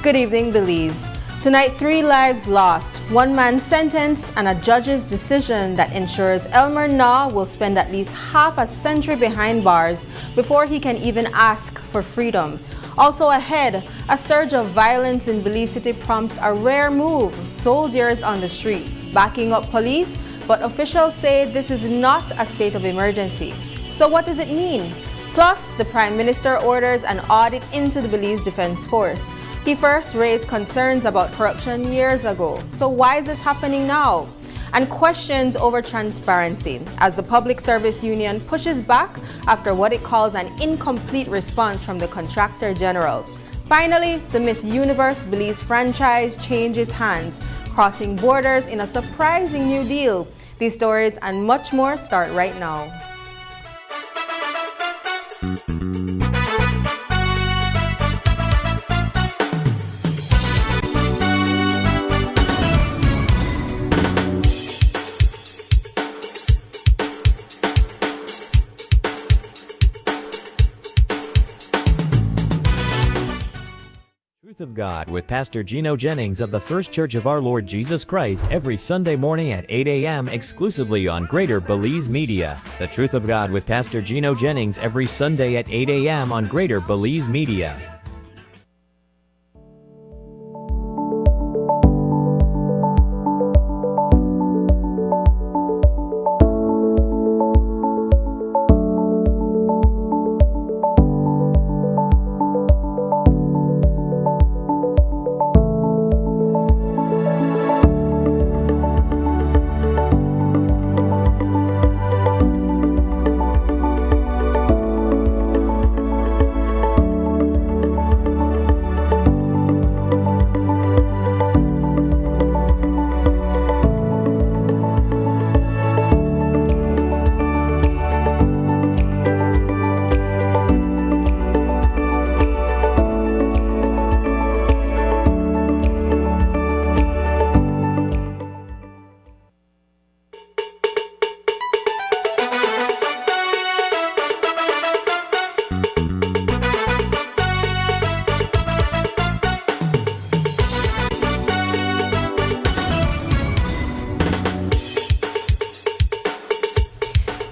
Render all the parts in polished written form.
Good evening, Belize. Tonight, 3 lives lost, 1 man sentenced, and a judge's decision that ensures Elmer Nah will spend at least half a century behind bars before he can even ask for freedom. Also ahead, a surge of violence in Belize City prompts a rare move, soldiers on the streets, backing up police, but officials say this is not a state of emergency. So what does it mean? Plus, the Prime Minister orders an audit into the Belize Defense Force. He first raised concerns about corruption years ago. So why is this happening now? And questions over transparency as the Public Service Union pushes back after what it calls an incomplete response from the Contractor General. Finally, the Miss Universe Belize franchise changes hands, crossing borders in a surprising new deal. These stories and much more start right now. Truth of God with Pastor Gino Jennings of the First Church of Our Lord Jesus Christ every Sunday morning at 8 a.m. exclusively on Greater Belize Media. The Truth of God with Pastor Gino Jennings every Sunday at 8 a.m. on Greater Belize Media.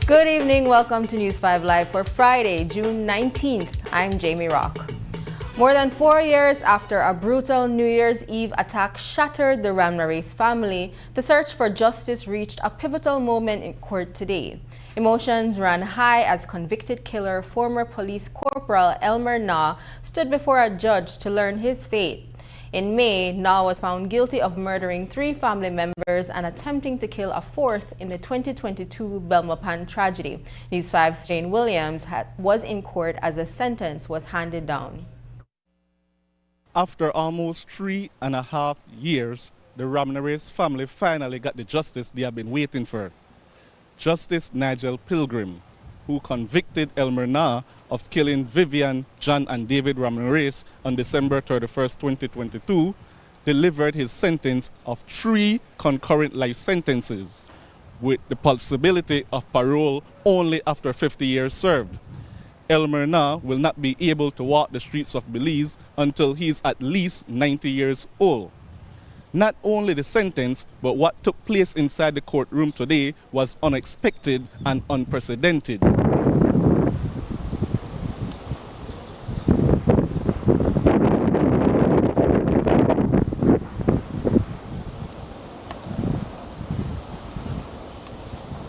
Good evening, welcome to News 5 Live for Friday, June 19th. I'm Jamie Rock. More than 4 years after a brutal New Year's Eve attack shattered the Ramnareis family, the search for justice reached a pivotal moment in court today. Emotions ran high as convicted killer, former police corporal Elmer Nah stood before a judge to learn his fate. In May, Nah was found guilty of murdering 3 family members and attempting to kill a 4th in the 2022 Belmopan tragedy. News 5's Jane Williams was in court as the sentence was handed down. After almost 3.5 years, the Ramnareis family finally got the justice they have been waiting for. Justice Nigel Pilgrim, who convicted Elmer Nah of killing Vivian, John, and David Ramnareis on December 31st, 2022, delivered his sentence of 3 concurrent life sentences, with the possibility of parole only after 50 years served. Elmer Nah will not be able to walk the streets of Belize until he is at least 90 years old. Not only the sentence, but what took place inside the courtroom today was unexpected and unprecedented.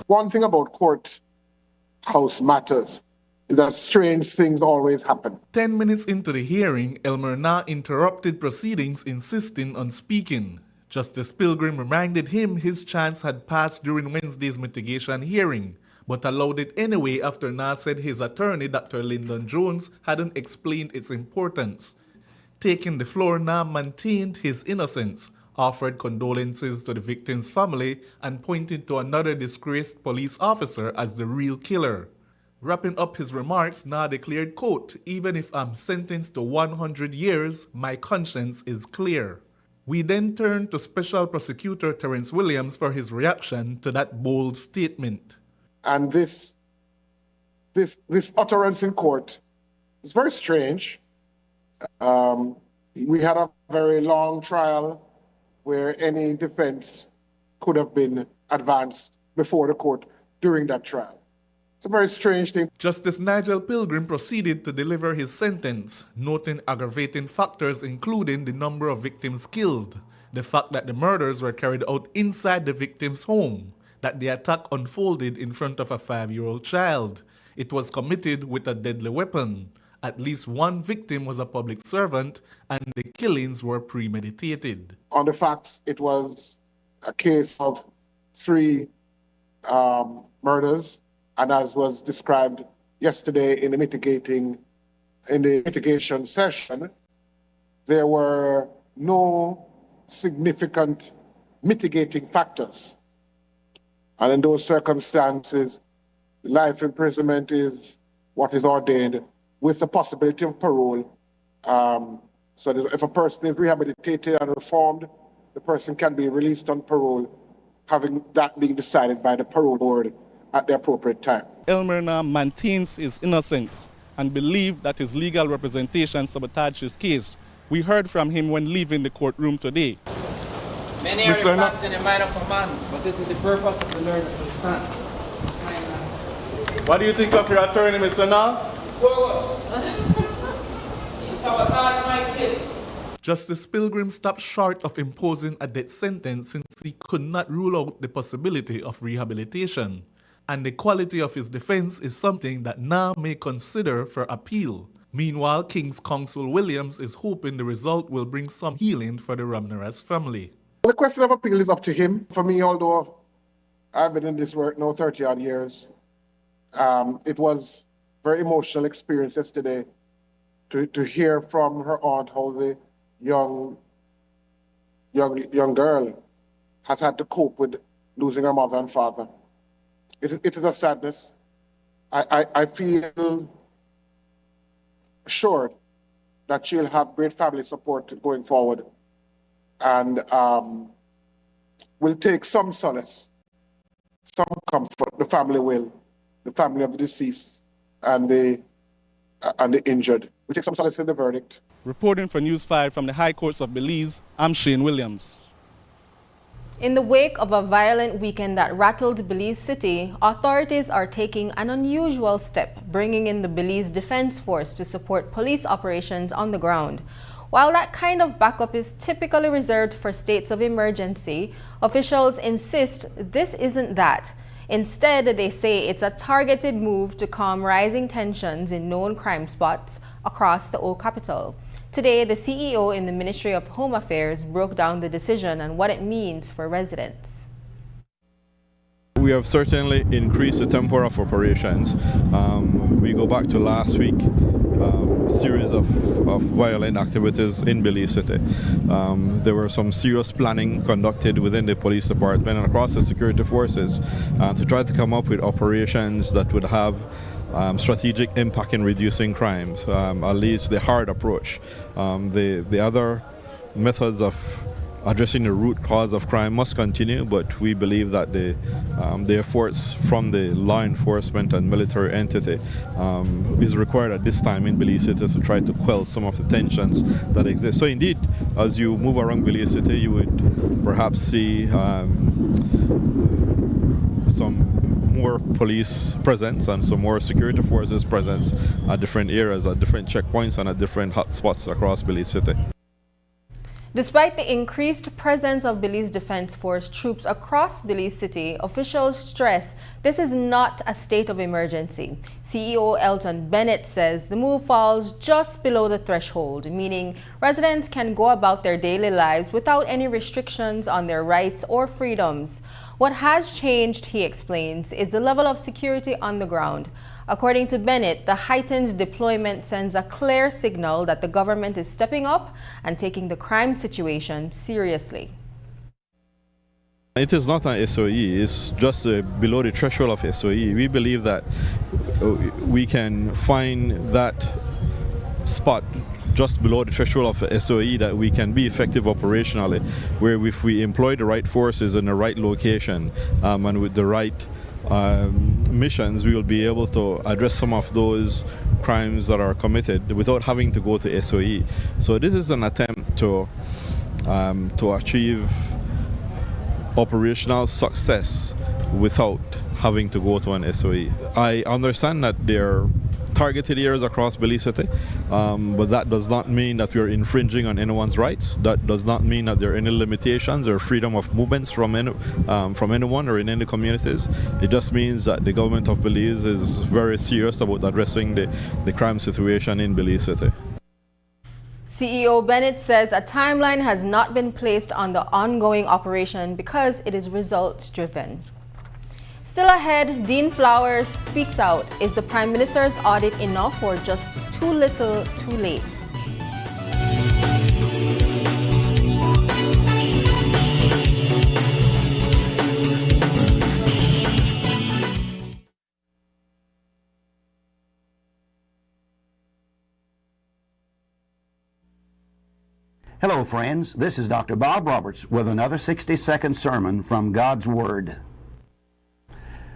One thing about courthouse matters is that strange things always happen. 10 minutes into the hearing, Elmer Nah interrupted proceedings, insisting on speaking. Justice Pilgrim reminded him his chance had passed during Wednesday's mitigation hearing, but allowed it anyway after Nah said his attorney, Dr. Lyndon Jones, hadn't explained its importance. Taking the floor, Nah maintained his innocence, offered condolences to the victim's family, and pointed to another disgraced police officer as the real killer. Wrapping up his remarks, Nah declared, quote, "Even if I'm sentenced to 100 years, my conscience is clear." We then turned to Special Prosecutor Terrence Williams for his reaction to that bold statement. And this utterance in court is very strange. We had a very long trial where any defense could have been advanced before the court during that trial. It's a very strange thing. Justice Nigel Pilgrim proceeded to deliver his sentence, noting aggravating factors including the number of victims killed, the fact that the murders were carried out inside the victim's home, that the attack unfolded in front of a 5-year-old child. It was committed with a deadly weapon. At least one victim was a public servant, and the killings were premeditated. On the facts, it was a case of 3 murders, and as was described yesterday in the mitigation session, there were no significant mitigating factors. And in those circumstances, life imprisonment is what is ordained with the possibility of parole. So if a person is rehabilitated and reformed, the person can be released on parole, having that being decided by the parole board at the appropriate time. Elmer Nah maintains his innocence and believes that his legal representation sabotaged his case. We heard from him when leaving the courtroom today. Many are the facts in the mind of a man, but it is the purpose of the Lord to understand. What do you think of your attorney, Mr. Nah? He sabotaged my case. Justice Pilgrim stopped short of imposing a death sentence since he could not rule out the possibility of rehabilitation. And the quality of his defense is something that Nah may consider for appeal. Meanwhile, King's Counsel Williams is hoping the result will bring some healing for the Ramirez family. The question of appeal is up to him. For me, although I've been in this work now 30-odd years, it was a very emotional experience yesterday to hear from her aunt how the young girl has had to cope with losing her mother and father. It is a sadness. I feel assured that she'll have great family support going forward, and will take some solace, some comfort. The family will, the family of the deceased and the injured. We take some solace in the verdict. Reporting for News 5 from the High Courts of Belize, I'm Shane Williams. In the wake of a violent weekend that rattled Belize City, authorities are taking an unusual step, bringing in the Belize Defense Force to support police operations on the ground. While that kind of backup is typically reserved for states of emergency, officials insist this isn't that. Instead, they say it's a targeted move to calm rising tensions in known crime spots across the Old Capital. Today, the CEO in the Ministry of Home Affairs broke down the decision and what it means for residents. We have certainly increased the tempo of operations. We go back to last week, series of violent activities in Belize City. There were some serious planning conducted within the police department and across the security forces to try to come up with operations that would have strategic impact in reducing crimes, at least the hard approach. The other methods of addressing the root cause of crime must continue, but we believe that the efforts from the law enforcement and military entity is required at this time in Belize City to try to quell some of the tensions that exist. So indeed, as you move around Belize City, you would perhaps see some more police presence and some more security forces presence at different areas, at different checkpoints and at different hotspots across Belize City. Despite the increased presence of Belize Defense Force troops across Belize City, officials stress this is not a state of emergency. CEO Elton Bennett says the move falls just below the threshold, meaning residents can go about their daily lives without any restrictions on their rights or freedoms. What has changed, he explains, is the level of security on the ground. According to Bennett, the heightened deployment sends a clear signal that the government is stepping up and taking the crime situation seriously. It is not an SOE, it's just below the threshold of SOE. We believe that we can find that spot just below the threshold of SOE that we can be effective operationally, where if we employ the right forces in the right location and with the right missions, we will be able to address some of those crimes that are committed without having to go to SOE. So this is an attempt to achieve operational success without having to go to an SOE. I understand that they're targeted areas across Belize City, but that does not mean that we are infringing on anyone's rights. That does not mean that there are any limitations or freedom of movements from anyone or in any communities. It just means that the government of Belize is very serious about addressing the crime situation in Belize City. CEO Bennett says a timeline has not been placed on the ongoing operation because it is results-driven. Still ahead, Dean Flowers speaks out. Is the Prime Minister's audit enough or just too little, too late? Hello, friends. This is Dr. Bob Roberts with another 60-second sermon from God's Word.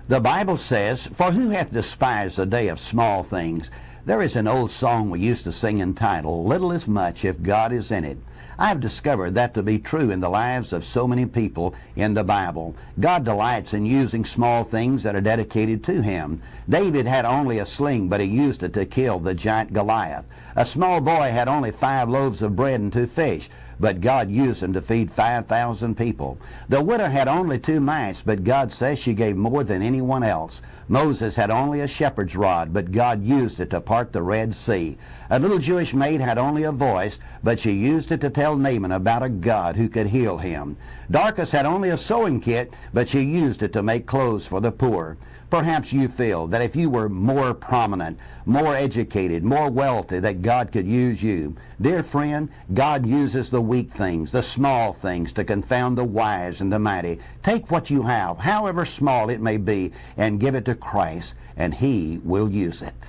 The Bible says, "For who hath despised the day of small things?" There is an old song we used to sing entitled, "Little is much if God is in it." I have discovered that to be true in the lives of so many people in the Bible. God delights in using small things that are dedicated to Him. David had only a sling, but he used it to kill the giant Goliath. A small boy had only 5 loaves of bread and 2 fish, but God used them to feed 5,000 people. The widow had only 2 mites, but God says she gave more than anyone else. Moses had only a shepherd's rod, but God used it to part the Red Sea. A little Jewish maid had only a voice, but she used it to tell Naaman about a God who could heal him. Dorcas had only a sewing kit, but she used it to make clothes for the poor. Perhaps you feel that if you were more prominent, more educated, more wealthy, that God could use you. Dear friend, God uses the weak things, the small things, to confound the wise and the mighty. Take what you have, however small it may be, and give it to Christ, and He will use it.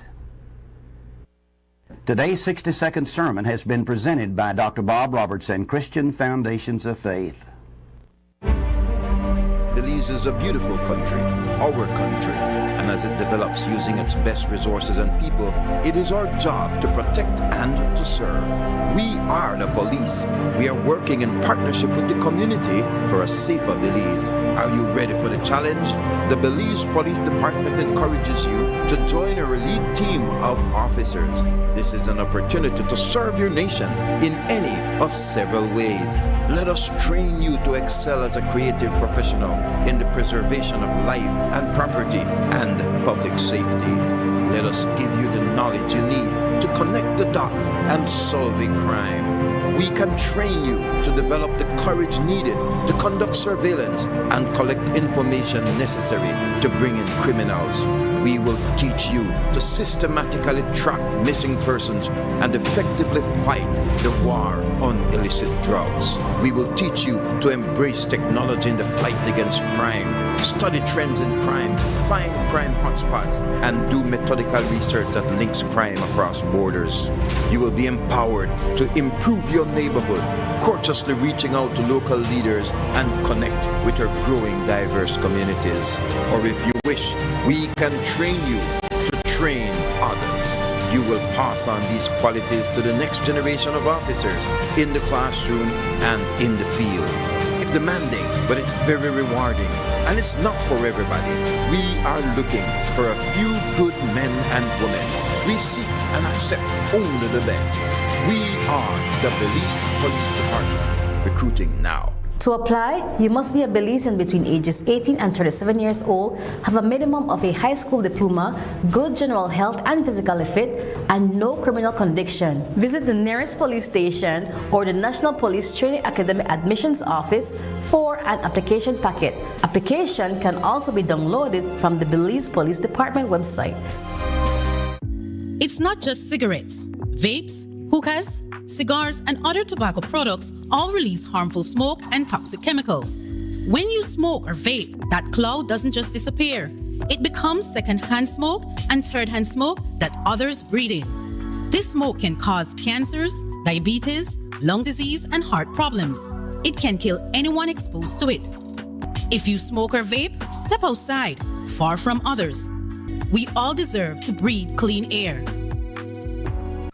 Today's 60-second sermon has been presented by Dr. Bob Roberts and Christian Foundations of Faith. Belize is a beautiful country, our country, and as it develops using its best resources and people, it is our job to protect and to serve. We are the police. We are working in partnership with the community for a safer Belize. Are you ready for the challenge? The Belize Police Department encourages you to join our elite team of officers. This is an opportunity to serve your nation in any of several ways. Let us train you to excel as a creative professional in the preservation of life and property and public safety. Let us give you the knowledge you need to connect the dots and solve a crime. We can train you to develop the courage needed to conduct surveillance and collect information necessary to bring in criminals. We will teach you to systematically track missing persons and effectively fight the war on illicit drugs. We will teach you to embrace technology in the fight against crime, study trends in crime, find crime hotspots, and do methodical research that links crime across borders. You will be empowered to improve your neighborhood, courteously reaching out to local leaders and connect with our growing diverse communities. Or if you wish, we can train you to train others. You will pass on these qualities to the next generation of officers in the classroom and in the field. It's demanding, but it's very rewarding. And it's not for everybody. We are looking for a few good men and women. We seek and accept only the best. We are the Belize Police Department, recruiting now. To apply, you must be a Belizean between ages 18 and 37 years old, have a minimum of a high school diploma, good general health and physically fit, and no criminal conviction. Visit the nearest police station or the National Police Training Academy Admissions Office for an application packet. Application can also be downloaded from the Belize Police Department website. It's not just cigarettes. Vapes, hookahs, cigars, and other tobacco products all release harmful smoke and toxic chemicals. When you smoke or vape, that cloud doesn't just disappear. It becomes second-hand smoke and third-hand smoke that others breathe in. This smoke can cause cancers, diabetes, lung disease, and heart problems. It can kill anyone exposed to it. If you smoke or vape, step outside. far from others. We all deserve to breathe clean air.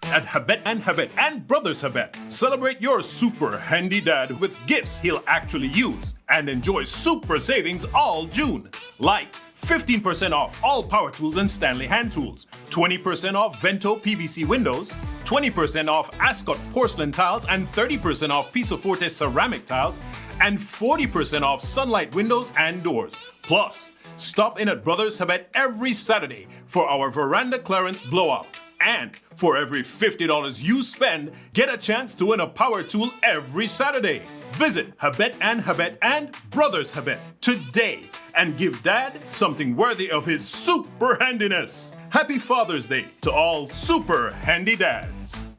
At Habet and Brothers Habet, celebrate your super handy dad with gifts he'll actually use and enjoy super savings all June. Like 15% off all power tools and Stanley hand tools, 20% off Vento PVC windows, 20% off Ascot porcelain tiles and 30% off Piso Forte ceramic tiles, and 40% off Sunlight windows and doors. Plus, stop in at Brothers Habet every Saturday for our veranda clearance blowout. And for every $50 you spend, get a chance to win a power tool every Saturday. Visit Habet and Brothers Habet today and give Dad something worthy of his super handiness. Happy Father's Day to all super handy dads.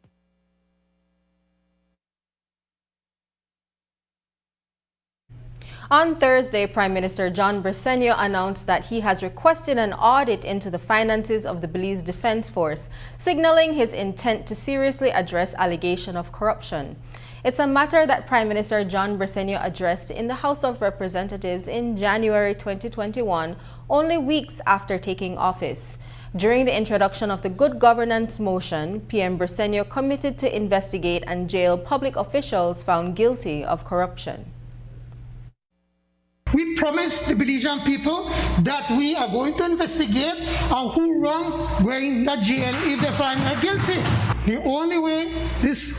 On Thursday, Prime Minister John Bresenio announced that he has requested an audit into the finances of the Belize Defense Force, signaling his intent to seriously address allegation of corruption. It's a matter that Prime Minister John Bresenio addressed in the House of Representatives in January 2021, only weeks after taking office. During the introduction of the Good Governance motion, PM Bresenio committed to investigate and jail public officials found guilty of corruption. We promised the Belizean people that we are going to investigate and who wrong going to jail if they find them guilty. The only way this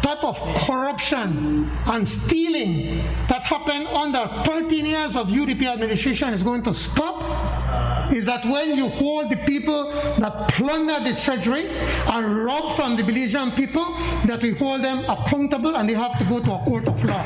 type of corruption and stealing that happened under 13 years of UDP administration is going to stop is that when you hold the people that plunder the treasury and rob from the Belizean people, that we hold them accountable and they have to go to a court of law.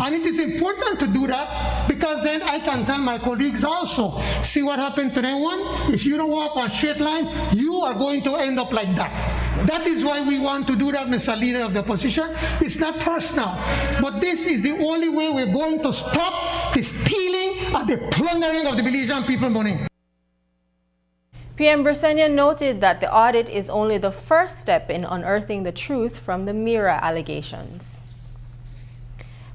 And it is important to do that because then I can tell my colleagues also, see what happened to that one? If you don't walk on a straight line, you are going to end up like that. That is why we want to do that, Mr. Leader of the Opposition. It's not personal, but this is the only way we're going to stop the stealing and the plundering of the Belizean people money. PM Bresenio noted that the audit is only the first step in unearthing the truth from the Mira allegations.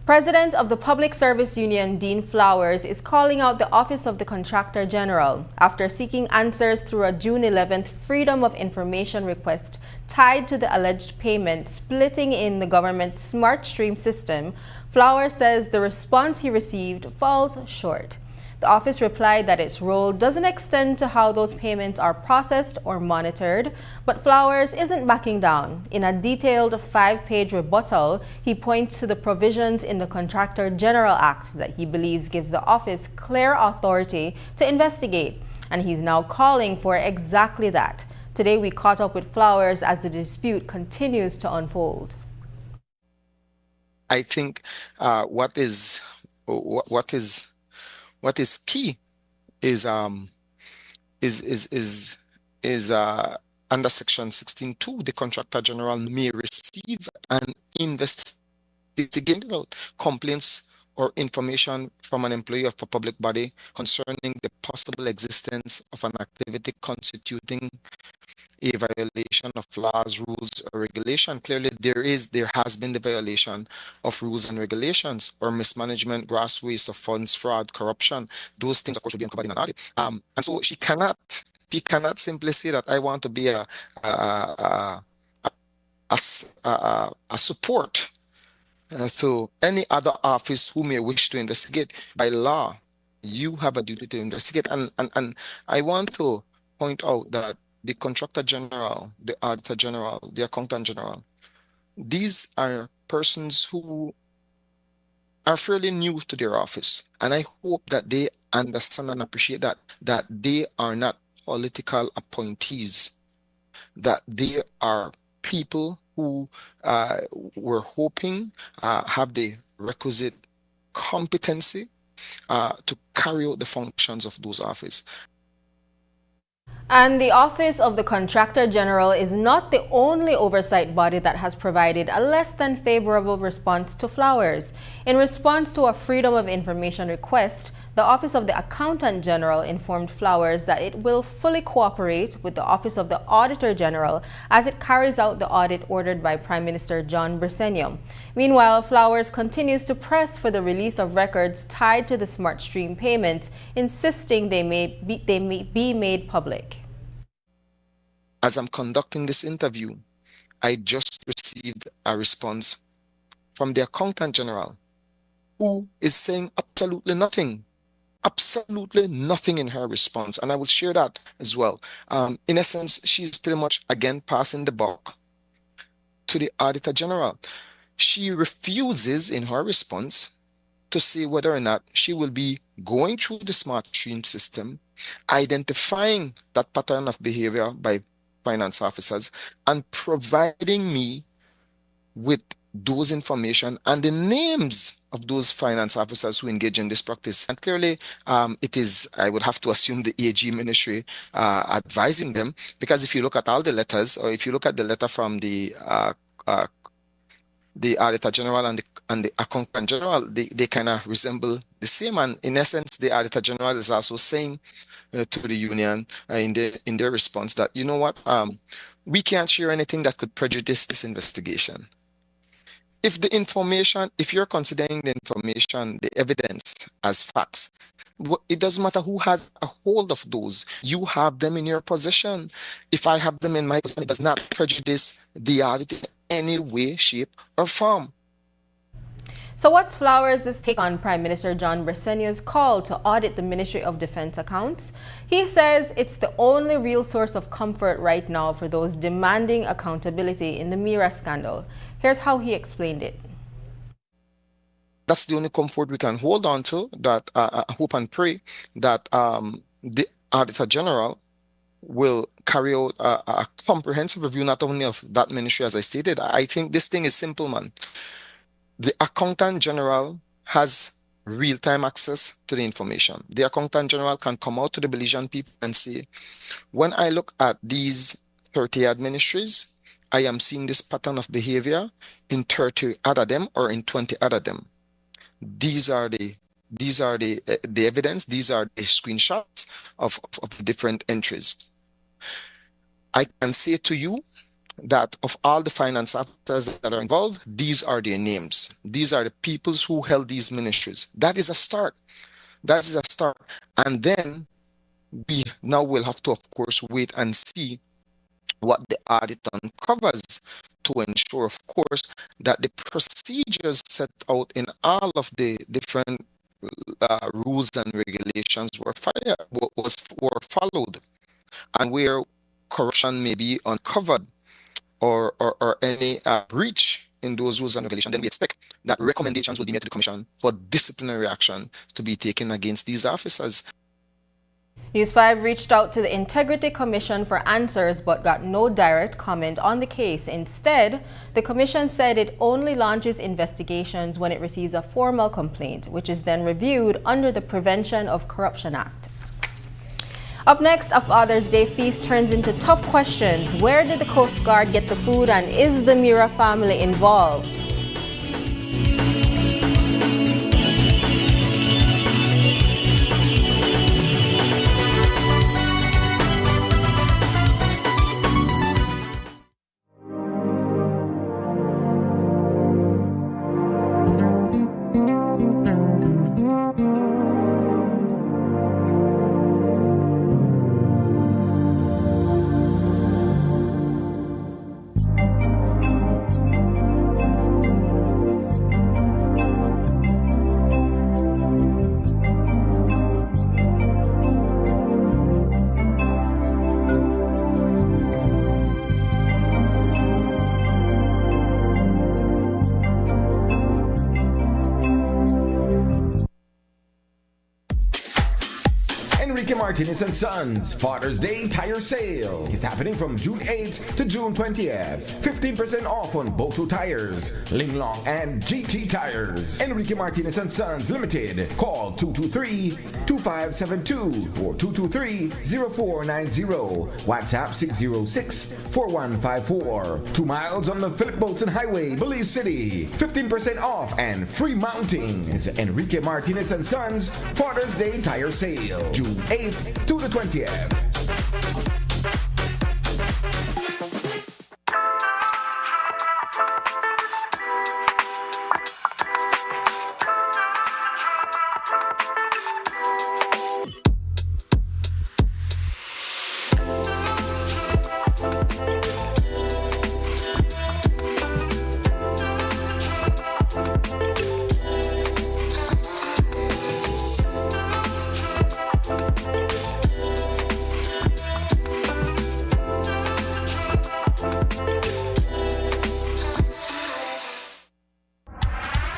President of the Public Service Union, Dean Flowers, is calling out the Office of the Contractor General after seeking answers through a June 11th Freedom of Information request tied to the alleged payment splitting in the government's Smart Stream system. Flowers says the response he received falls short. The office replied that its role doesn't extend to how those payments are processed or monitored, but Flowers isn't backing down. In a detailed 5-page rebuttal, he points to the provisions in the Contractor General Act that he believes gives the office clear authority to investigate, and he's now calling for exactly that. Today we caught up with Flowers as the dispute continues to unfold. I think what is key is under Section 16(2), the Contractor General may receive and investigate complaints or information from an employee of a public body concerning the possible existence of an activity constituting a violation of laws, rules, or regulation. Clearly, there has been the violation of rules and regulations, or mismanagement, gross waste of funds, fraud, corruption. Those things, of course, will be uncovered in an audit. And so he cannot simply say that I want to be a support to any other office who may wish to investigate. By law, you have a duty to investigate. And I want to point out that the Contractor General, the Auditor General, the Accountant General, these are persons who are fairly new to their office. And I hope that they understand and appreciate that they are not political appointees, that they are people who we're hoping have the requisite competency to carry out the functions of those offices. And the Office of the Contractor General is not the only oversight body that has provided a less than favorable response to Flowers. In response to a Freedom of Information request, the The Office of the Accountant General informed Flowers that it will fully cooperate with the Office of the Auditor General as it carries out the audit ordered by Prime Minister John Bresenio. Meanwhile, Flowers continues to press for the release of records tied to the SmartStream payment, insisting they may be made public. As I'm conducting this interview, I just received a response from the Accountant General, who is saying absolutely nothing in her response. And I will share that as well. In essence, she's pretty much again passing the buck to the Auditor General. She refuses in her response to say whether or not she will be going through the SmartStream system, identifying that pattern of behavior by finance officers, and providing me with those information and the names of those finance officers who engage in this practice. And clearly, it is, I would have to assume, the AG ministry advising them, because if you look at all the letters, or if you look at the letter from the Auditor General and the Accountant General, they kind of resemble the same. And in essence, the Auditor General is also saying to the union in their response that, you know what, we can't share anything that could prejudice this investigation. If you're considering the information, the evidence as facts, it doesn't matter who has a hold of those. You have them in your possession. If I have them in my possession, it does not prejudice the audit in any way, shape, or form. So what's Flowers' take on Prime Minister John Bresenio's call to audit the Ministry of Defense accounts? He says it's the only real source of comfort right now for those demanding accountability in the Mira scandal. Here's how he explained it. That's the only comfort we can hold on to, that I hope and pray that the Auditor General will carry out a comprehensive review, not only of that ministry, as I stated. I think this thing is simple, man. The Accountant General has real-time access to the information. The Accountant General can come out to the Belizean people and say, when I look at these 30 ministries, I am seeing this pattern of behavior in 30 other them or in 20 other them. These are the evidence. These are the screenshots of different entries. I can say to you that of all the finance officers that are involved, these are their names. These are the peoples who held these ministries. That is a start. That is a start. And then we now will have to, of course, wait and see what the audit uncovers to ensure, of course, that the procedures set out in all of the different rules and regulations were followed, and where corruption may be uncovered or any breach in those rules and regulations, then we expect that recommendations will be made to the Commission for disciplinary action to be taken against these officers. News 5 reached out to the Integrity Commission for answers but got no direct comment on the case. Instead, the Commission said it only launches investigations when it receives a formal complaint, which is then reviewed under the Prevention of Corruption Act. Up next, a Father's Day feast turns into tough questions. Where did the Coast Guard get the food, and is the Mira family involved? Martinez & Sons Father's Day Tire Sale is happening from June 8th to June 20th. 15% off on Boto Tires, Linglong and GT Tires. Enrique Martinez & Sons Limited. Call 223-2572 or 223-0490. WhatsApp 606-4154. 2 miles on the Philip Bolton Highway, Belize City. 15% off and free mounting. It's Enrique Martinez & Sons Father's Day Tire Sale, June 8th to the 20th.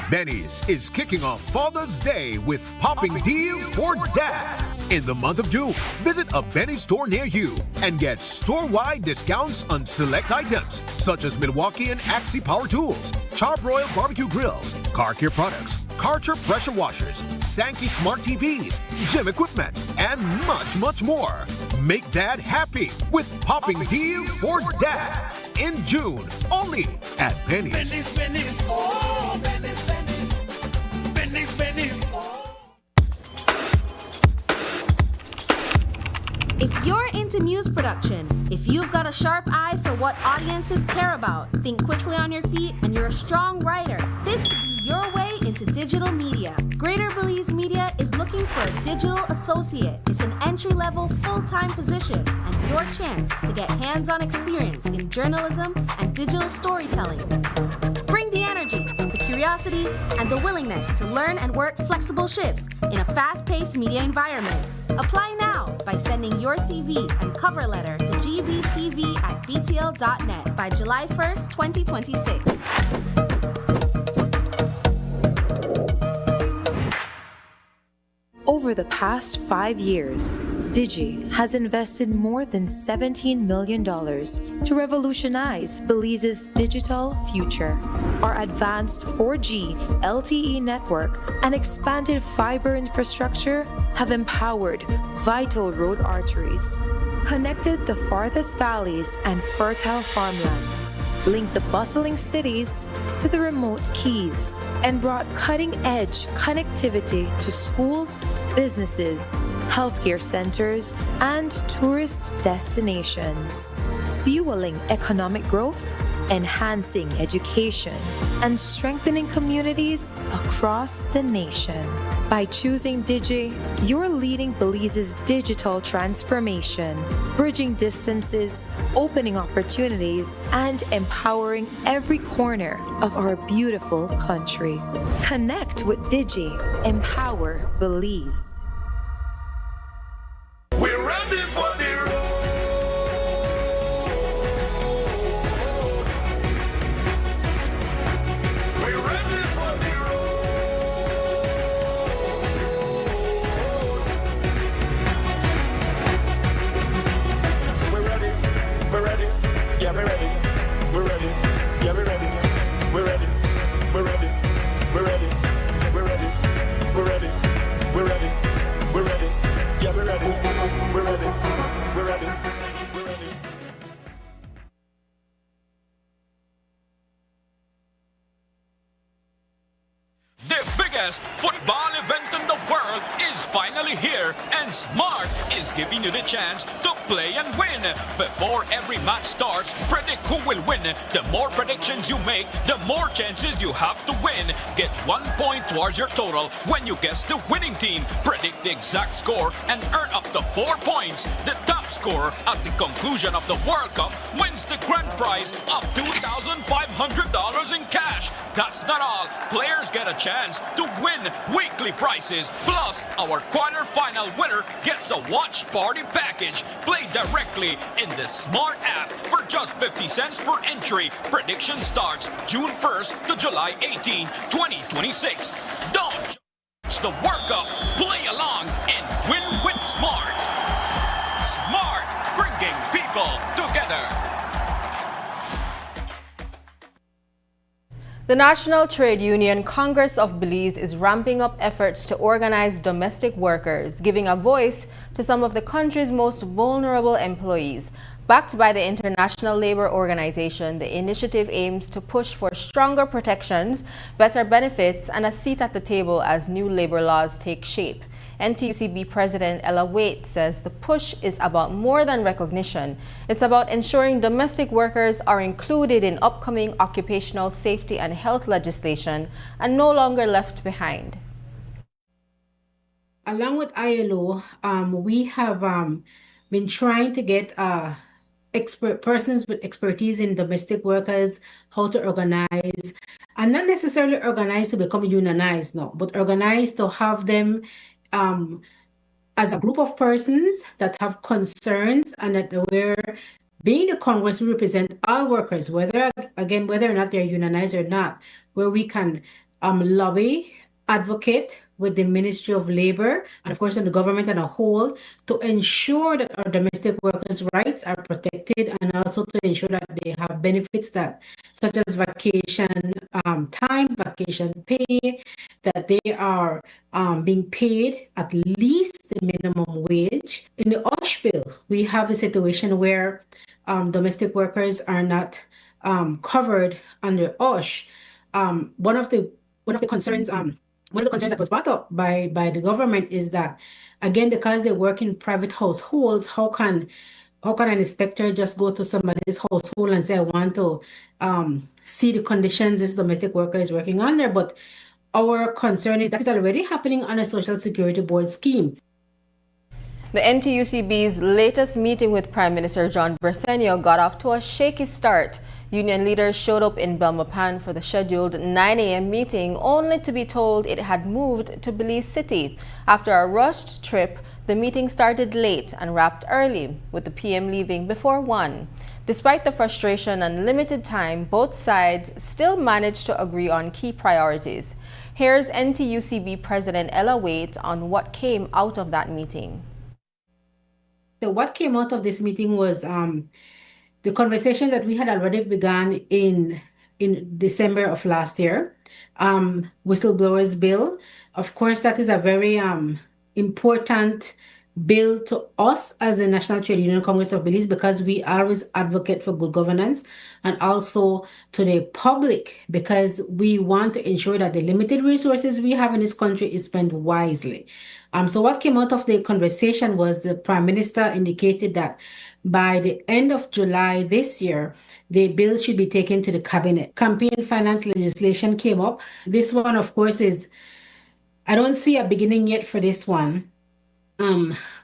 Benny's is kicking off Father's Day with popping deals for Dad. In the month of June, visit a Benny's store near you and get store-wide discounts on select items such as Milwaukee and Axie Power Tools, Charbroil Barbecue Grills, car care products, Karcher pressure washers, Sankey Smart TVs, gym equipment, and much, much more. Make Dad happy with popping deals for Dad in June, only at Benny's. Benny's, Benny's, oh, Benny's, Benny's, Benny's, Benny's. If you're into news production, if you've got a sharp eye for what audiences care about, think quickly on your feet, and you're a strong writer, this could be your way into digital media. Greater Belize Media is looking for a digital associate. It's an entry-level, full-time position and your chance to get hands-on experience in journalism and digital storytelling. Bring the energy, the curiosity, and the willingness to learn and work flexible shifts in a fast-paced media environment. Apply now by sending your CV and cover letter to gbtv@btl.net by July 1st, 2026. Over the past 5 years, Digi has invested more than $17 million to revolutionize Belize's digital future. Our advanced 4G LTE network and expanded fiber infrastructure have empowered vital road arteries, connected the farthest valleys and fertile farmlands, linked the bustling cities to the remote keys, and brought cutting-edge connectivity to schools, businesses, healthcare centers, and tourist destinations, fueling economic growth, enhancing education, and strengthening communities across the nation. By choosing Digi, you're leading Belize's digital transformation, bridging distances, opening opportunities, and empowering every corner of our beautiful country. Connect with Digi. Empower Belize. We're ready for the road. We're ready for the road. So we're ready. We're ready. Yeah, we're ready. We're ready. Yeah, we're ready. We're ready. We're ready. We're ready. We're ready. We're ready. We're ready. We're ready. Yeah, we're ready. We're ready. We're ready. We're ready. The biggest football event in the world is finally here, and Smart is giving you the chance to play and win. Before every match starts, predict who will win. The more predictions you make, the more chances you have to win. Get 1 point towards your total when you guess the winning team. Predict the exact score and earn up to 4 points. The top scorer at the conclusion of the World Cup wins the grand prize of $2,500 in cash. That's not all. Players get a chance to win weekly prizes. Plus, our quarter-final winner gets a watch party package. Play directly in the Smart app for just 50 cents per entry. Prediction starts June 1st to July 18, 2026. Don't watch the World Cup. Play along and win with Smart. Puerto Rico together. The National Trade Union Congress of Belize is ramping up efforts to organize domestic workers, giving a voice to some of the country's most vulnerable employees. Backed by the International Labour Organization, the initiative aims to push for stronger protections, better benefits, and a seat at the table as new labor laws take shape. NTUCB President Ella Waite says the push is about more than recognition. It's about ensuring domestic workers are included in upcoming occupational safety and health legislation and no longer left behind. Along with ILO, we have been trying to get persons with expertise in domestic workers, how to organize, and not necessarily organize to become unionized, no, but organize to have them as a group of persons that have concerns, and that we're being the Congress, we represent all workers, whether or not they're unionized or not, where we can lobby, advocate with the Ministry of Labor, and of course in the government as a whole, to ensure that our domestic workers' rights are protected, and also to ensure that they have benefits such as vacation time, vacation pay, that they are being paid at least the minimum wage. In the OSH bill, we have a situation where domestic workers are not covered under OSH. One of the concerns that was brought up by the government is that, again, because they work in private households, how can an inspector just go to somebody's household and say, I want to see the conditions this domestic worker is working under? But our concern is that it's already happening on a Social Security Board scheme. The NTUCB's latest meeting with Prime Minister John Briceño got off to a shaky start. Union leaders showed up in Belmopan for the scheduled 9 a.m. meeting, only to be told it had moved to Belize City. After a rushed trip, the meeting started late and wrapped early, with the PM leaving before 1. Despite the frustration and limited time, both sides still managed to agree on key priorities. Here's NTUCB President Ella Waite on what came out of that meeting. So what came out of this meeting was the conversation that we had already begun in December of last year. Whistleblowers bill. Of course, that is a very important bill to us as the National Trade Union Congress of Belize, because we always advocate for good governance, and also to the public, because we want to ensure that the limited resources we have in this country is spent wisely. So what came out of the conversation was the Prime Minister indicated that by the end of July this year, the bill should be taken to the cabinet. Campaign finance legislation came up. This one, of course, I don't see a beginning yet for this one.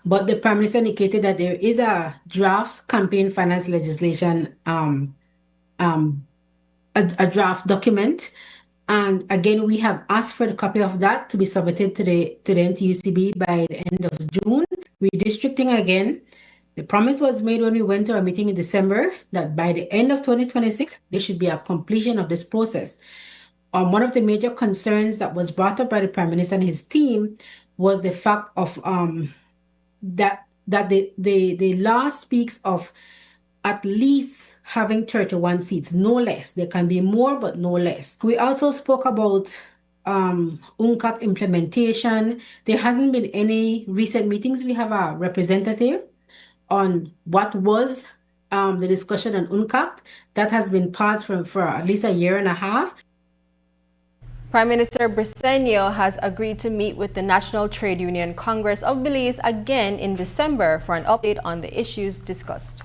But the Prime Minister indicated that there is a draft campaign finance legislation, a draft document. And again, we have asked for a copy of that to be submitted to the NTUCB by the end of June. Redistricting again. The promise was made when we went to our meeting in December that by the end of 2026, there should be a completion of this process. One of the major concerns that was brought up by the Prime Minister and his team was the fact of that the law speaks of at least having 31 seats, no less. There can be more, but no less. We also spoke about UNCAC implementation. There hasn't been any recent meetings. We have a representative on what was the discussion on UNCAC. That has been paused for at least a year and a half. Prime Minister Briceño has agreed to meet with the National Trade Union Congress of Belize again in December for an update on the issues discussed.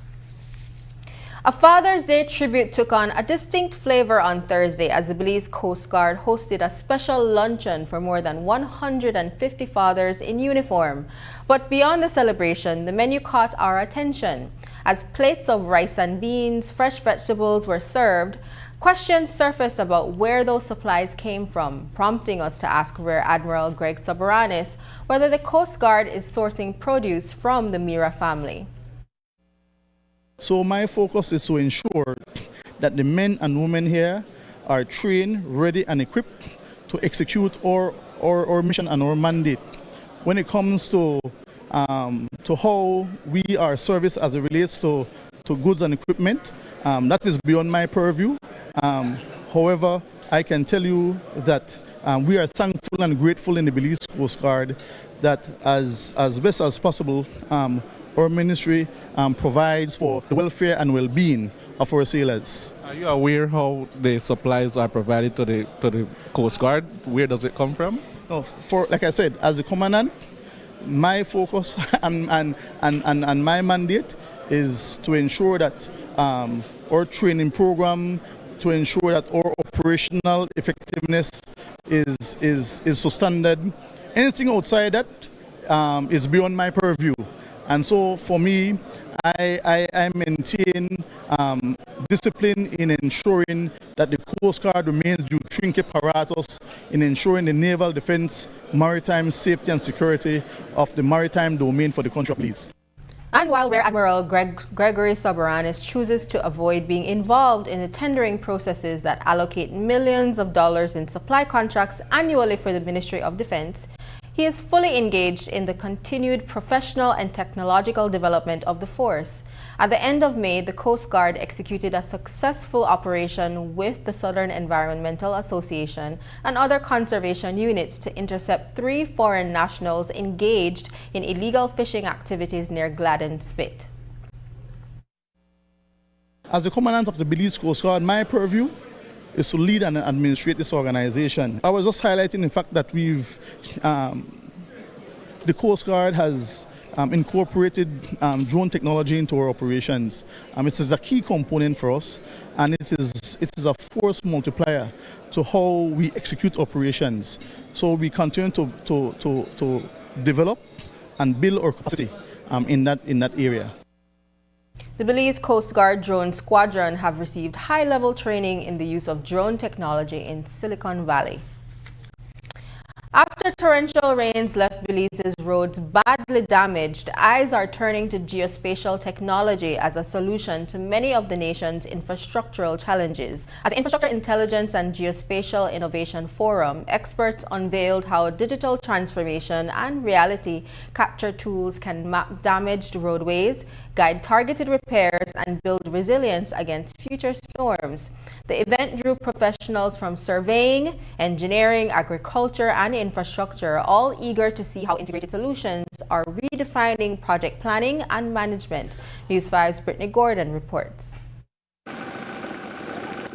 A Father's Day tribute took on a distinct flavor on Thursday as the Belize Coast Guard hosted a special luncheon for more than 150 fathers in uniform. But beyond the celebration, the menu caught our attention. As plates of rice and beans, fresh vegetables were served, questions surfaced about where those supplies came from, prompting us to ask Rear Admiral Greg Soberanis whether the Coast Guard is sourcing produce from the Mira family. So my focus is to ensure that the men and women here are trained, ready and equipped to execute our mission and our mandate. When it comes to how we are serviced as it relates to goods and equipment. That is beyond my purview. However, I can tell you that we are thankful and grateful in the Belize Coast Guard that as best as possible, our ministry provides for the welfare and well-being of our sailors. Are you aware how the supplies are provided to the Coast Guard? Where does it come from? No, like I said, as the commandant, my focus and my mandate is to ensure that our training program, to ensure that our operational effectiveness is to standard. Anything outside that is beyond my purview. And so for me, I maintain discipline in ensuring that the Coast Guard remains due trinket apparatus in ensuring the naval defense, maritime safety and security of the maritime domain for the country of Belize. And while Rear Admiral Gregory Soberanis chooses to avoid being involved in the tendering processes that allocate millions of dollars in supply contracts annually for the Ministry of Defense, he is fully engaged in the continued professional and technological development of the force. At the end of May, the Coast Guard executed a successful operation with the Southern Environmental Association and other conservation units to intercept 3 foreign nationals engaged in illegal fishing activities near Gladden Spit. As the commandant of the Belize Coast Guard, my purview is to lead and administrate this organization. I was just highlighting the fact that the Coast Guard has incorporated drone technology into our operations. It is a key component for us, and it is a force multiplier to how we execute operations. So we continue to develop and build our capacity in that area. The Belize Coast Guard Drone Squadron have received high-level training in the use of drone technology in Silicon Valley. After torrential rains left Belize's roads badly damaged, eyes are turning to geospatial technology as a solution to many of the nation's infrastructural challenges. At the Infrastructure Intelligence and Geospatial Innovation Forum, experts unveiled how digital transformation and reality capture tools can map damaged roadways, guide targeted repairs, and build resilience against future storms. The event drew professionals from surveying, engineering, agriculture, and infrastructure, all eager to see how integrated solutions are redefining project planning and management. News 5's Brittany Gordon reports.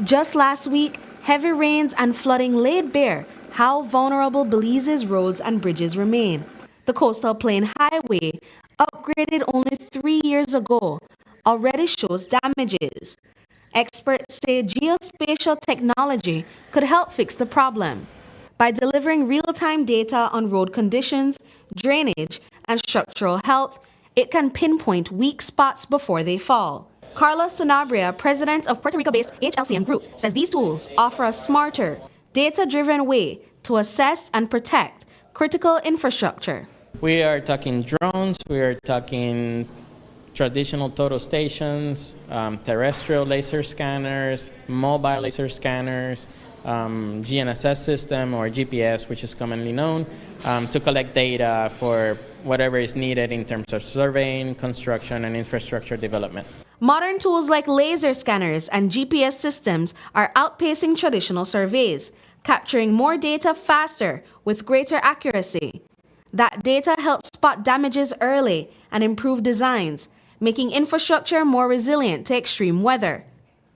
Just last week, heavy rains and flooding laid bare how vulnerable Belize's roads and bridges remain. The Coastal Plain Highway, upgraded only 3 years ago, already shows damages. Experts say geospatial technology could help fix the problem. By delivering real-time data on road conditions, drainage, and structural health, it can pinpoint weak spots before they fall. Carlos Sanabria, president of Puerto Rico-based HLCM Group, says these tools offer a smarter, data-driven way to assess and protect critical infrastructure. We are talking drones, we are talking traditional total stations, terrestrial laser scanners, mobile laser scanners, GNSS system or GPS, which is commonly known, to collect data for whatever is needed in terms of surveying, construction, and infrastructure development. Modern tools like laser scanners and GPS systems are outpacing traditional surveys, capturing more data faster with greater accuracy. That data helps spot damages early and improve designs, making infrastructure more resilient to extreme weather.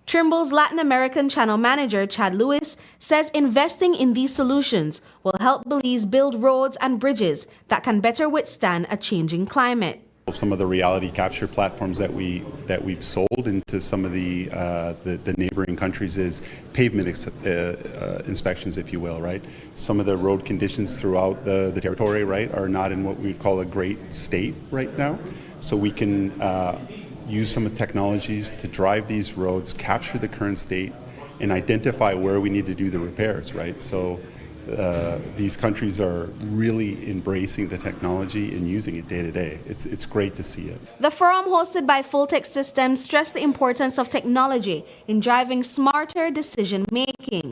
Trimble's Latin American channel manager, Chad Lewis, says investing in these solutions will help Belize build roads and bridges that can better withstand a changing climate. Some of the reality capture platforms that we've sold into some of the neighboring countries is pavement inspections, if you will, right? Some of the road conditions throughout the territory, right, are not in what we would call a great state right now. So we can use some of the technologies to drive these roads, capture the current state, and identify where we need to do the repairs, right? So these countries are really embracing the technology and using it day to day. It's great to see it. The forum hosted by Fulltech Systems stressed the importance of technology in driving smarter decision making.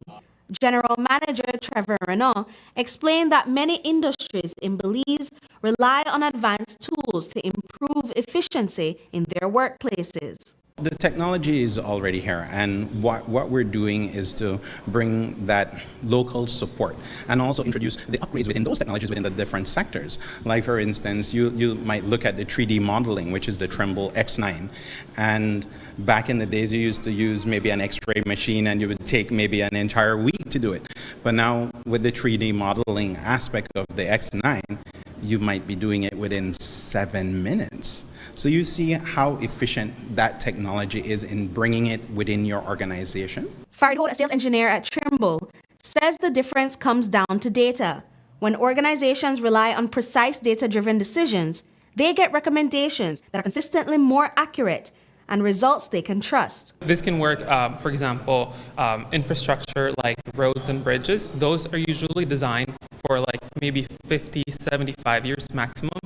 General Manager Trevor Renault explained that many industries in Belize rely on advanced tools to improve efficiency in their workplaces. The technology is already here, and what we're doing is to bring that local support and also introduce the upgrades within those technologies within the different sectors. Like, for instance, you might look at the 3D modeling, which is the Trimble X9, and back in the days you used to use maybe an X-ray machine and you would take maybe an entire week to do it. But now with the 3D modeling aspect of the X9, you might be doing it within 7 minutes. So you see how efficient that technology is in bringing it within your organization. Farid, a sales engineer at Trimble, says the difference comes down to data. When organizations rely on precise data-driven decisions, they get recommendations that are consistently more accurate and results they can trust. This can work, for example, infrastructure like roads and bridges. Those are usually designed for like maybe 50, 75 years maximum.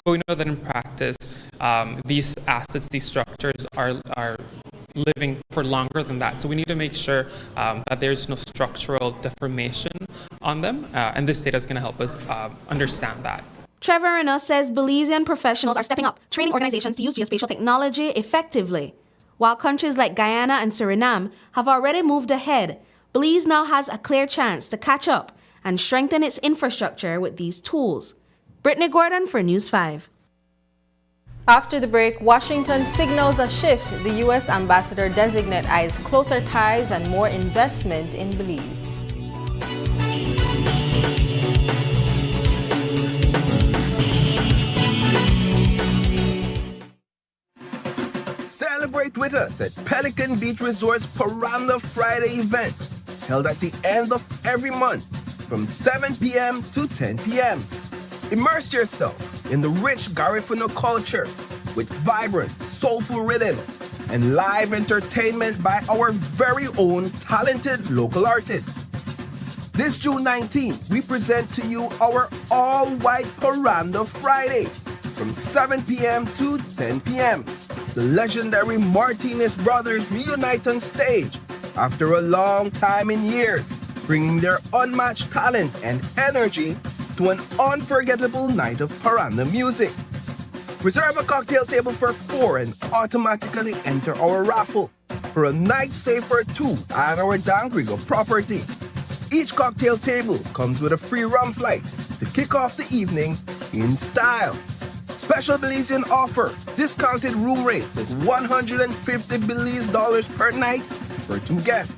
But we know that in practice, these assets, these structures are living for longer than that. So we need to make sure that there's no structural deformation on them. And this data is going to help us understand that. Trevor Renault says Belizean professionals are stepping up, training organizations to use geospatial technology effectively. While countries like Guyana and Suriname have already moved ahead, Belize now has a clear chance to catch up and strengthen its infrastructure with these tools. Brittany Gordon for News 5. After the break, Washington signals a shift. The U.S. ambassador-designate eyes closer ties and more investment in Belize. Celebrate with us at Pelican Beach Resort's Paranda Friday event, held at the end of every month from 7 p.m. to 10 p.m. Immerse yourself in the rich Garifuna culture with vibrant, soulful rhythms and live entertainment by our very own talented local artists. This June 19th, we present to you our all-white Paranda Friday from 7 p.m. to 10 p.m. The legendary Martinez Brothers reunite on stage after a long time in years, bringing their unmatched talent and energy to an unforgettable night of Paranda music. Reserve a cocktail table for 4 and automatically enter our raffle for a night stay for 2 at our Dangrigo property. Each cocktail table comes with a free rum flight to kick off the evening in style. Special Belizean offer, discounted room rates of 150 Belize dollars per night for 2 guests.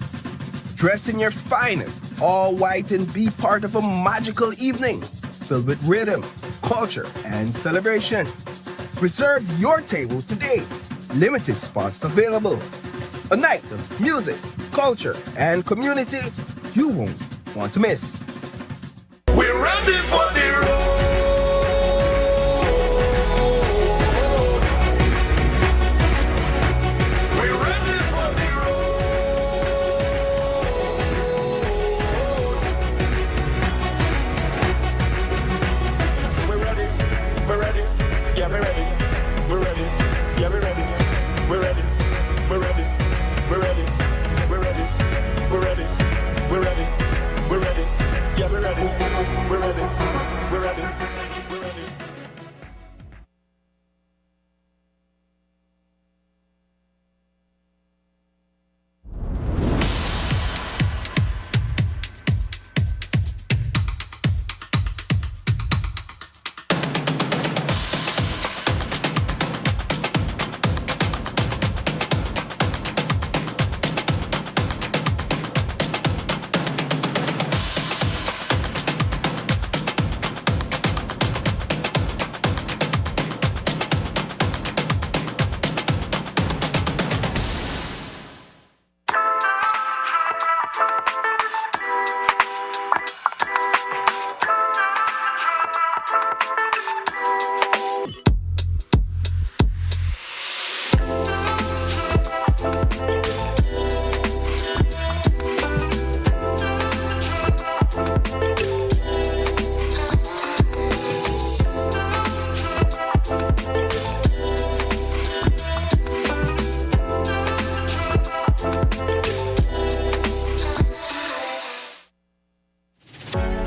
Dress in your finest, all white, and be part of a magical evening filled with rhythm, culture, and celebration. Reserve your table today. Limited spots available. A night of music, culture, and community you won't want to miss. We're ready for the road.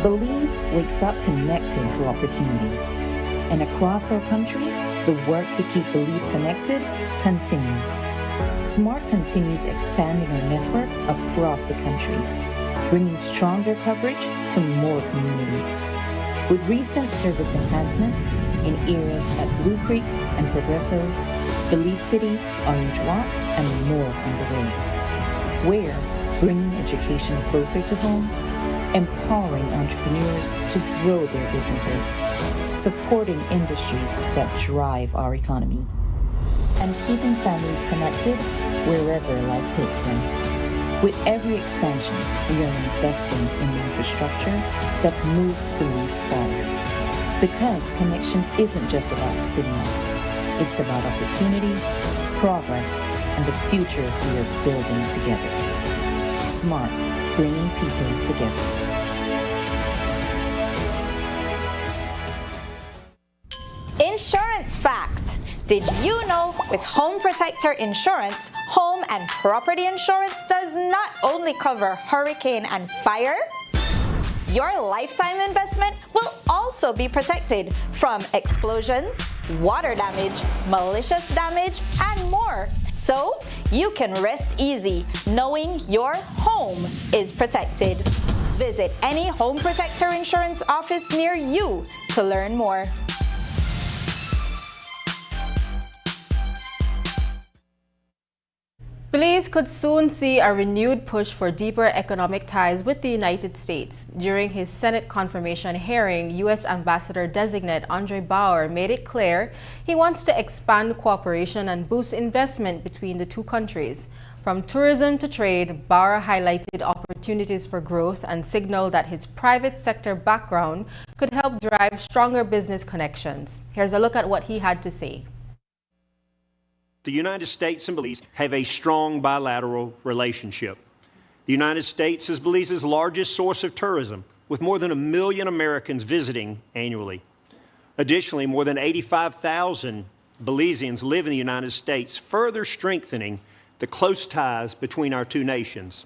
Belize wakes up connected to opportunity. And across our country, the work to keep Belize connected continues. SMART continues expanding our network across the country, bringing stronger coverage to more communities. With recent service enhancements in areas at Blue Creek and Progreso, Belize City, Orange Walk, and more on the way. We're bringing education closer to home, empowering entrepreneurs to grow their businesses, supporting industries that drive our economy, and keeping families connected wherever life takes them. With every expansion, we are investing in the infrastructure that moves Belize forward. Because connection isn't just about signal, it's about opportunity, progress, and the future we are building together. SMART, bringing people together. Insurance fact. Did you know with Home Protector Insurance, home and property insurance does not only cover hurricane and fire? Your lifetime investment will also be protected from explosions, water damage, malicious damage, and more. So you can rest easy knowing your home is protected. Visit any Home Protector Insurance office near you to learn more. Belize could soon see a renewed push for deeper economic ties with the United States. During his Senate confirmation hearing, U.S. Ambassador-designate Andre Bauer made it clear he wants to expand cooperation and boost investment between the two countries. From tourism to trade, Bauer highlighted opportunities for growth and signaled that his private sector background could help drive stronger business connections. Here's a look at what he had to say. The United States and Belize have a strong bilateral relationship. The United States is Belize's largest source of tourism, with more than 1 million Americans visiting annually. Additionally, more than 85,000 Belizeans live in the United States, further strengthening the close ties between our two nations.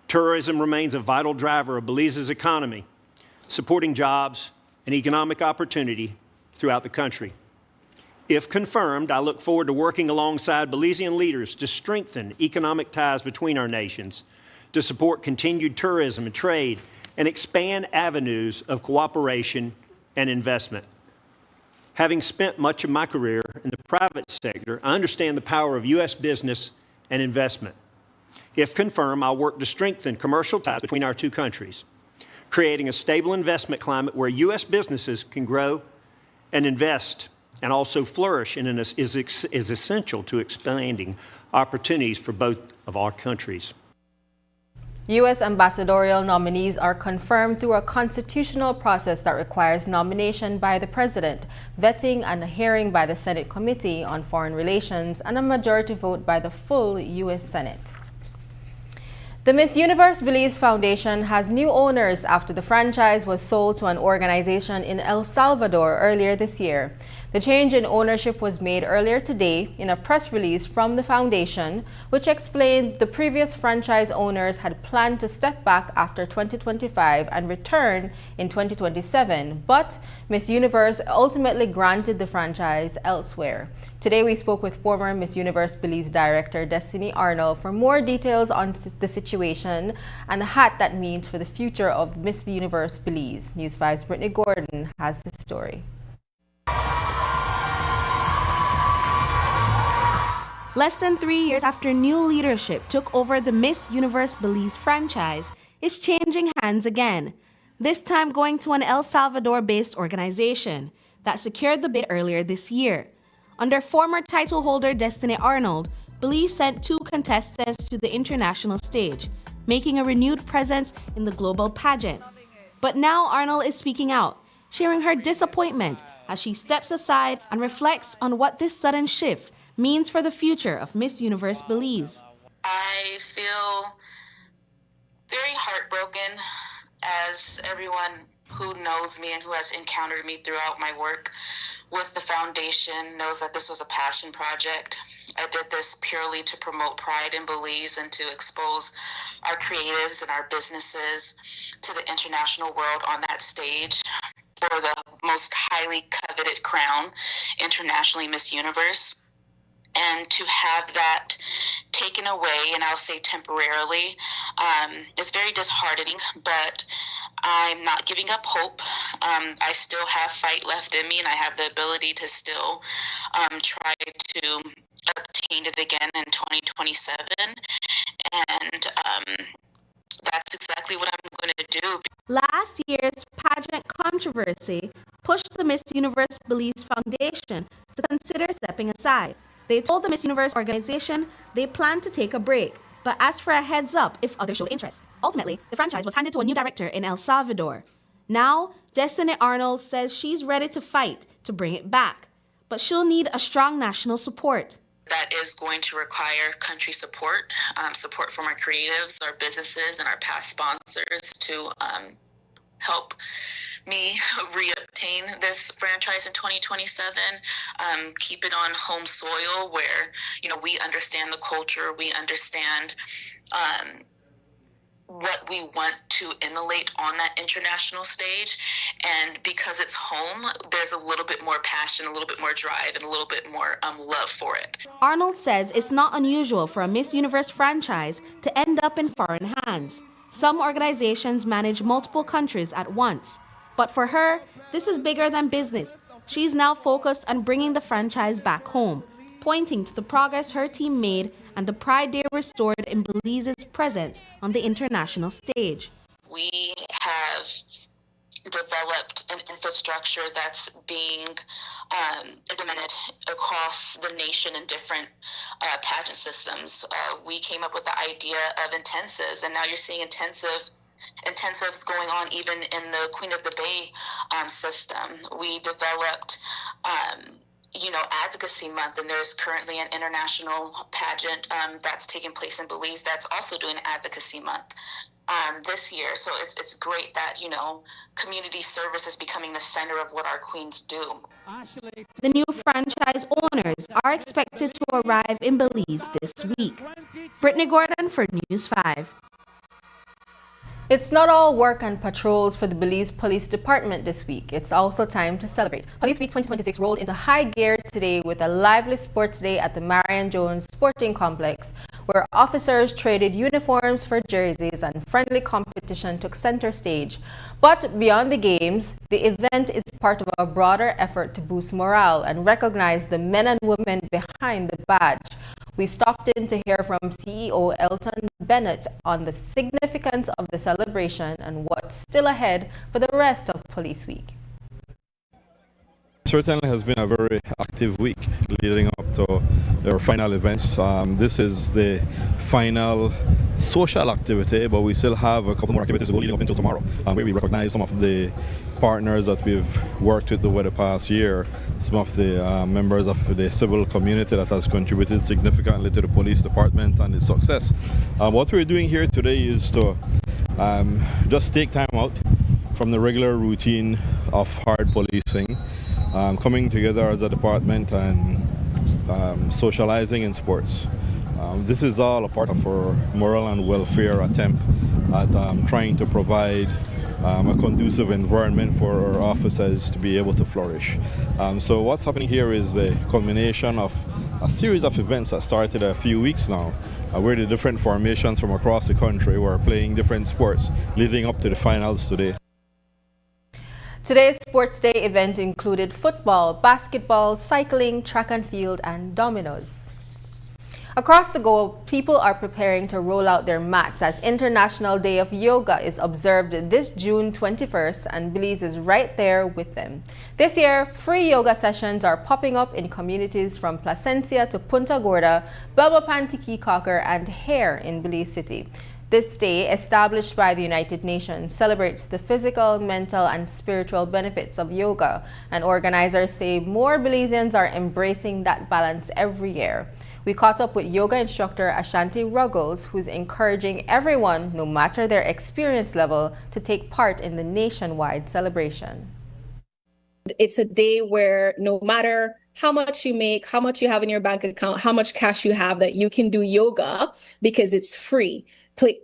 Tourism remains a vital driver of Belize's economy, supporting jobs and economic opportunity throughout the country. If confirmed, I look forward to working alongside Belizean leaders to strengthen economic ties between our nations, to support continued tourism and trade, and expand avenues of cooperation and investment. Having spent much of my career in the private sector, I understand the power of U.S. business and investment. If confirmed, I'll work to strengthen commercial ties between our two countries, creating a stable investment climate where U.S. businesses can grow and invest and also flourish and is essential to expanding opportunities for both of our countries. U.S. ambassadorial nominees are confirmed through a constitutional process that requires nomination by the President, vetting and a hearing by the Senate Committee on Foreign Relations, and a majority vote by the full U.S. Senate. The Miss Universe Belize Foundation has new owners after the franchise was sold to an organization in El Salvador earlier this year. The change in ownership was made earlier today in a press release from the foundation, which explained the previous franchise owners had planned to step back after 2025 and return in 2027, but Miss Universe ultimately granted the franchise elsewhere. Today we spoke with former Miss Universe Belize Director Destiny Arnold for more details on the situation and the hat that means for the future of Miss Universe Belize. News 5's Brittany Gordon has the story. Less than 3 years after new leadership took over the Miss Universe Belize franchise, it's changing hands again, this time going to an El Salvador-based organization that secured the bid earlier this year. Under former title holder Destiny Arnold, Belize sent 2 contestants to the international stage, making a renewed presence in the global pageant. But now Arnold is speaking out, sharing her disappointment as she steps aside and reflects on what this sudden shift means for the future of Miss Universe Belize. I feel very heartbroken, as everyone who knows me and who has encountered me throughout my work with the foundation knows that this was a passion project. I did this purely to promote pride in Belize and to expose our creatives and our businesses to the international world on that stage for the most highly coveted crown, internationally Miss Universe. And to have that taken away, and I'll say temporarily, is very disheartening, but I'm not giving up hope. I still have fight left in me, and I have the ability to still try to obtain it again in 2027. And that's exactly what I'm going to do. Last year's pageant controversy pushed the Miss Universe Belize Foundation to consider stepping aside. They told the Miss Universe organization they plan to take a break, but asked for a heads up if others showed interest. Ultimately, the franchise was handed to a new director in El Salvador. Now, Destiny Arnold says she's ready to fight to bring it back, but she'll need a strong national support. That is going to require country support, support from our creatives, our businesses, and our past sponsors to help me reobtain this franchise in 2027, keep it on home soil where, we understand the culture, we understand what we want to emulate on that international stage. And because it's home, there's a little bit more passion, a little bit more drive, and a little bit more love for it. Arnold says it's not unusual for a Miss Universe franchise to end up in foreign hands. Some organizations manage multiple countries at once. But for her, this is bigger than business. She's now focused on bringing the franchise back home, pointing to the progress her team made and the pride they restored in Belize's presence on the international stage. We have developed an infrastructure that's being implemented across the nation in different pageant systems. We came up with the idea of intensives, and now you're seeing intensives going on even in the Queen of the Bay system. We developed Advocacy Month, and there's currently an international pageant that's taking place in Belize that's also doing Advocacy Month this year. So it's great that, community service is becoming the center of what our queens do. The new franchise owners are expected to arrive in Belize this week. Brittany Gordon for News 5. It's not all work and patrols for the Belize Police Department this week. It's also time to celebrate. Police Week 2026 rolled into high gear today with a lively sports day at the Marion Jones Sporting Complex, where officers traded uniforms for jerseys and friendly competition took center stage. But beyond the games, the event is part of a broader effort to boost morale and recognize the men and women behind the badge. We stopped in to hear from CEO Elton Bennett on the significance of the celebration and what's still ahead for the rest of Police Week. Certainly has been a very active week leading up to our final events. This is the final social activity, but we still have a couple more activities leading up until tomorrow, where we recognize some of the partners that we've worked with over the past year, some of the members of the civil community that has contributed significantly to the police department and its success. What we're doing here today is to just take time out from the regular routine of hard policing, coming together as a department and socializing in sports. This is all a part of our moral and welfare attempt at trying to provide a conducive environment for our officers to be able to flourish. So what's happening here is the culmination of a series of events that started a few weeks now, where the different formations from across the country were playing different sports leading up to the finals today. Today's Sports Day event included football, basketball, cycling, track and field, and dominoes. Across the globe, people are preparing to roll out their mats as International Day of Yoga is observed this June 21st, and Belize is right there with them. This year, free yoga sessions are popping up in communities from Placencia to Punta Gorda, Belmopan to Keycocker, and Hare in Belize City. This day, established by the United Nations, celebrates the physical, mental, and spiritual benefits of yoga, and organizers say more Belizeans are embracing that balance every year. We caught up with yoga instructor Ashanti Ruggles, who's encouraging everyone, no matter their experience level, to take part in the nationwide celebration. It's a day where no matter how much you make, how much you have in your bank account, how much cash you have, that you can do yoga because it's free.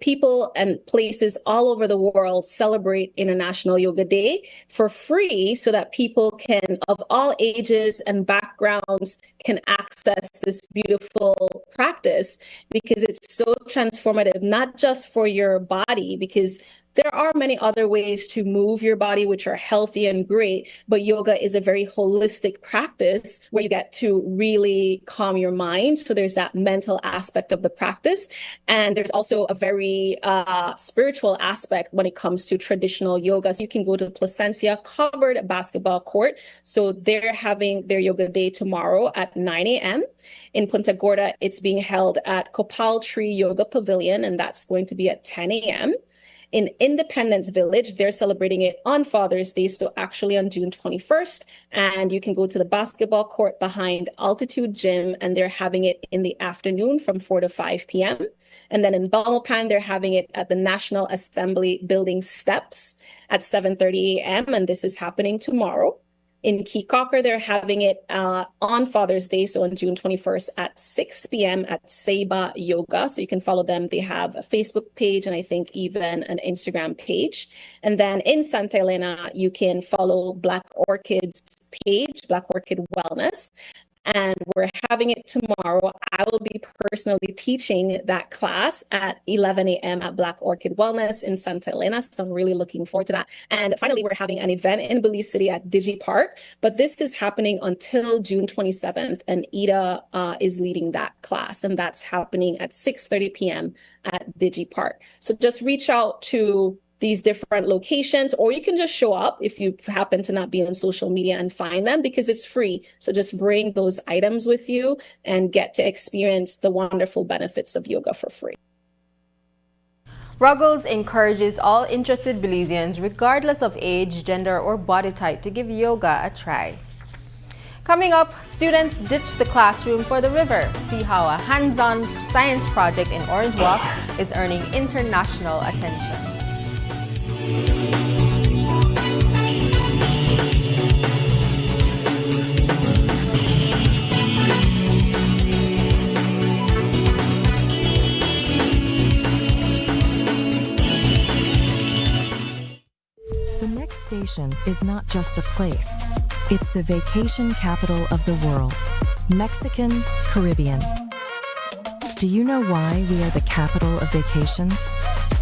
people and places all over the world celebrate International Yoga Day for free so that people can, of all ages and backgrounds, can access this beautiful practice because it's so transformative, not just for your body, because there are many other ways to move your body which are healthy and great, but yoga is a very holistic practice where you get to really calm your mind. So there's that mental aspect of the practice. And there's also a very spiritual aspect when it comes to traditional yoga. So you can go to Placencia Covered Basketball Court. So they're having their yoga day tomorrow at 9 a.m. In Punta Gorda, it's being held at Copal Tree Yoga Pavilion, and that's going to be at 10 a.m. In Independence Village, they're celebrating it on Father's Day, so actually on June 21st. And you can go to the basketball court behind Altitude Gym, and they're having it in the afternoon from 4 to 5 p.m. And then in Belmopan, they're having it at the National Assembly Building steps at 7:30 a.m., and this is happening tomorrow. In Keycocker, they're having it on Father's Day, so on June 21st at 6 p.m. at Seba Yoga. So you can follow them. They have a Facebook page and I think even an Instagram page. And then in Santa Elena, you can follow Black Orchid's page, Black Orchid Wellness. And we're having it tomorrow. I will be personally teaching that class at 11 a.m. at Black Orchid Wellness in Santa Elena. So I'm really looking forward to that. And finally, we're having an event in Belize City at Digi Park, but this is happening until June 27th. And Ida is leading that class, and that's happening at 6:30 p.m. at Digi Park. So just reach out to these different locations, or you can just show up if you happen to not be on social media and find them, because it's free. So just bring those items with you and get to experience the wonderful benefits of yoga for free. Ruggles encourages all interested Belizeans, regardless of age, gender, or body type, to give yoga a try. Coming up, students ditch the classroom for the river. See how a hands-on science project in Orange Walk is earning international attention. The next station is not just a place. It's the vacation capital of the world, Mexican Caribbean. Do you know why we are the capital of vacations?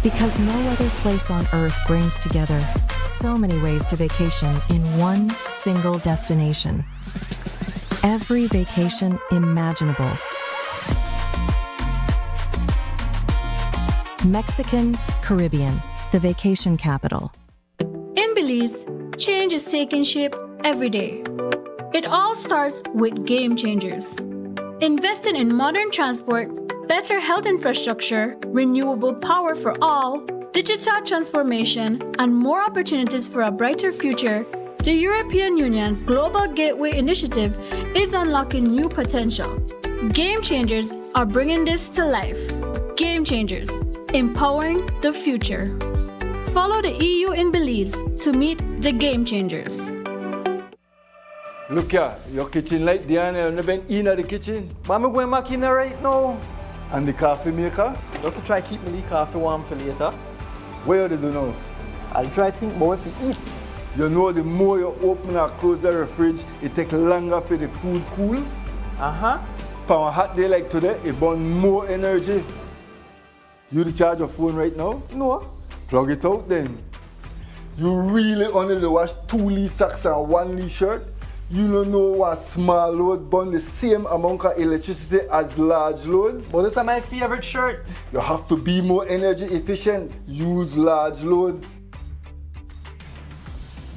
Because no other place on earth brings together so many ways to vacation in one single destination. Every vacation imaginable. Mexican Caribbean, the vacation capital. In Belize, change is taking shape every day. It all starts with Game Changers. Investing in modern transport, better health infrastructure, renewable power for all, digital transformation, and more opportunities for a brighter future, the European Union's Global Gateway Initiative is unlocking new potential. Game Changers are bringing this to life. Game Changers, empowering the future. Follow the EU in Belize to meet the Game Changers. Look here, your kitchen light there, and you've been in the kitchen. Mama going back in there right now. And the coffee maker? Just to try to keep my coffee warm for later. What do you do now? I'll try to think about what to eat. You know, the more you open or close the fridge, it takes longer for the food cool. For a hot day like today, it burns more energy. You recharge your phone right now? No. Plug it out then. You really only wash 2 Lee socks and 1 Lee shirt? You don't know what small load burn the same amount of electricity as large loads? But this is my favorite shirt. You have to be more energy efficient. Use large loads.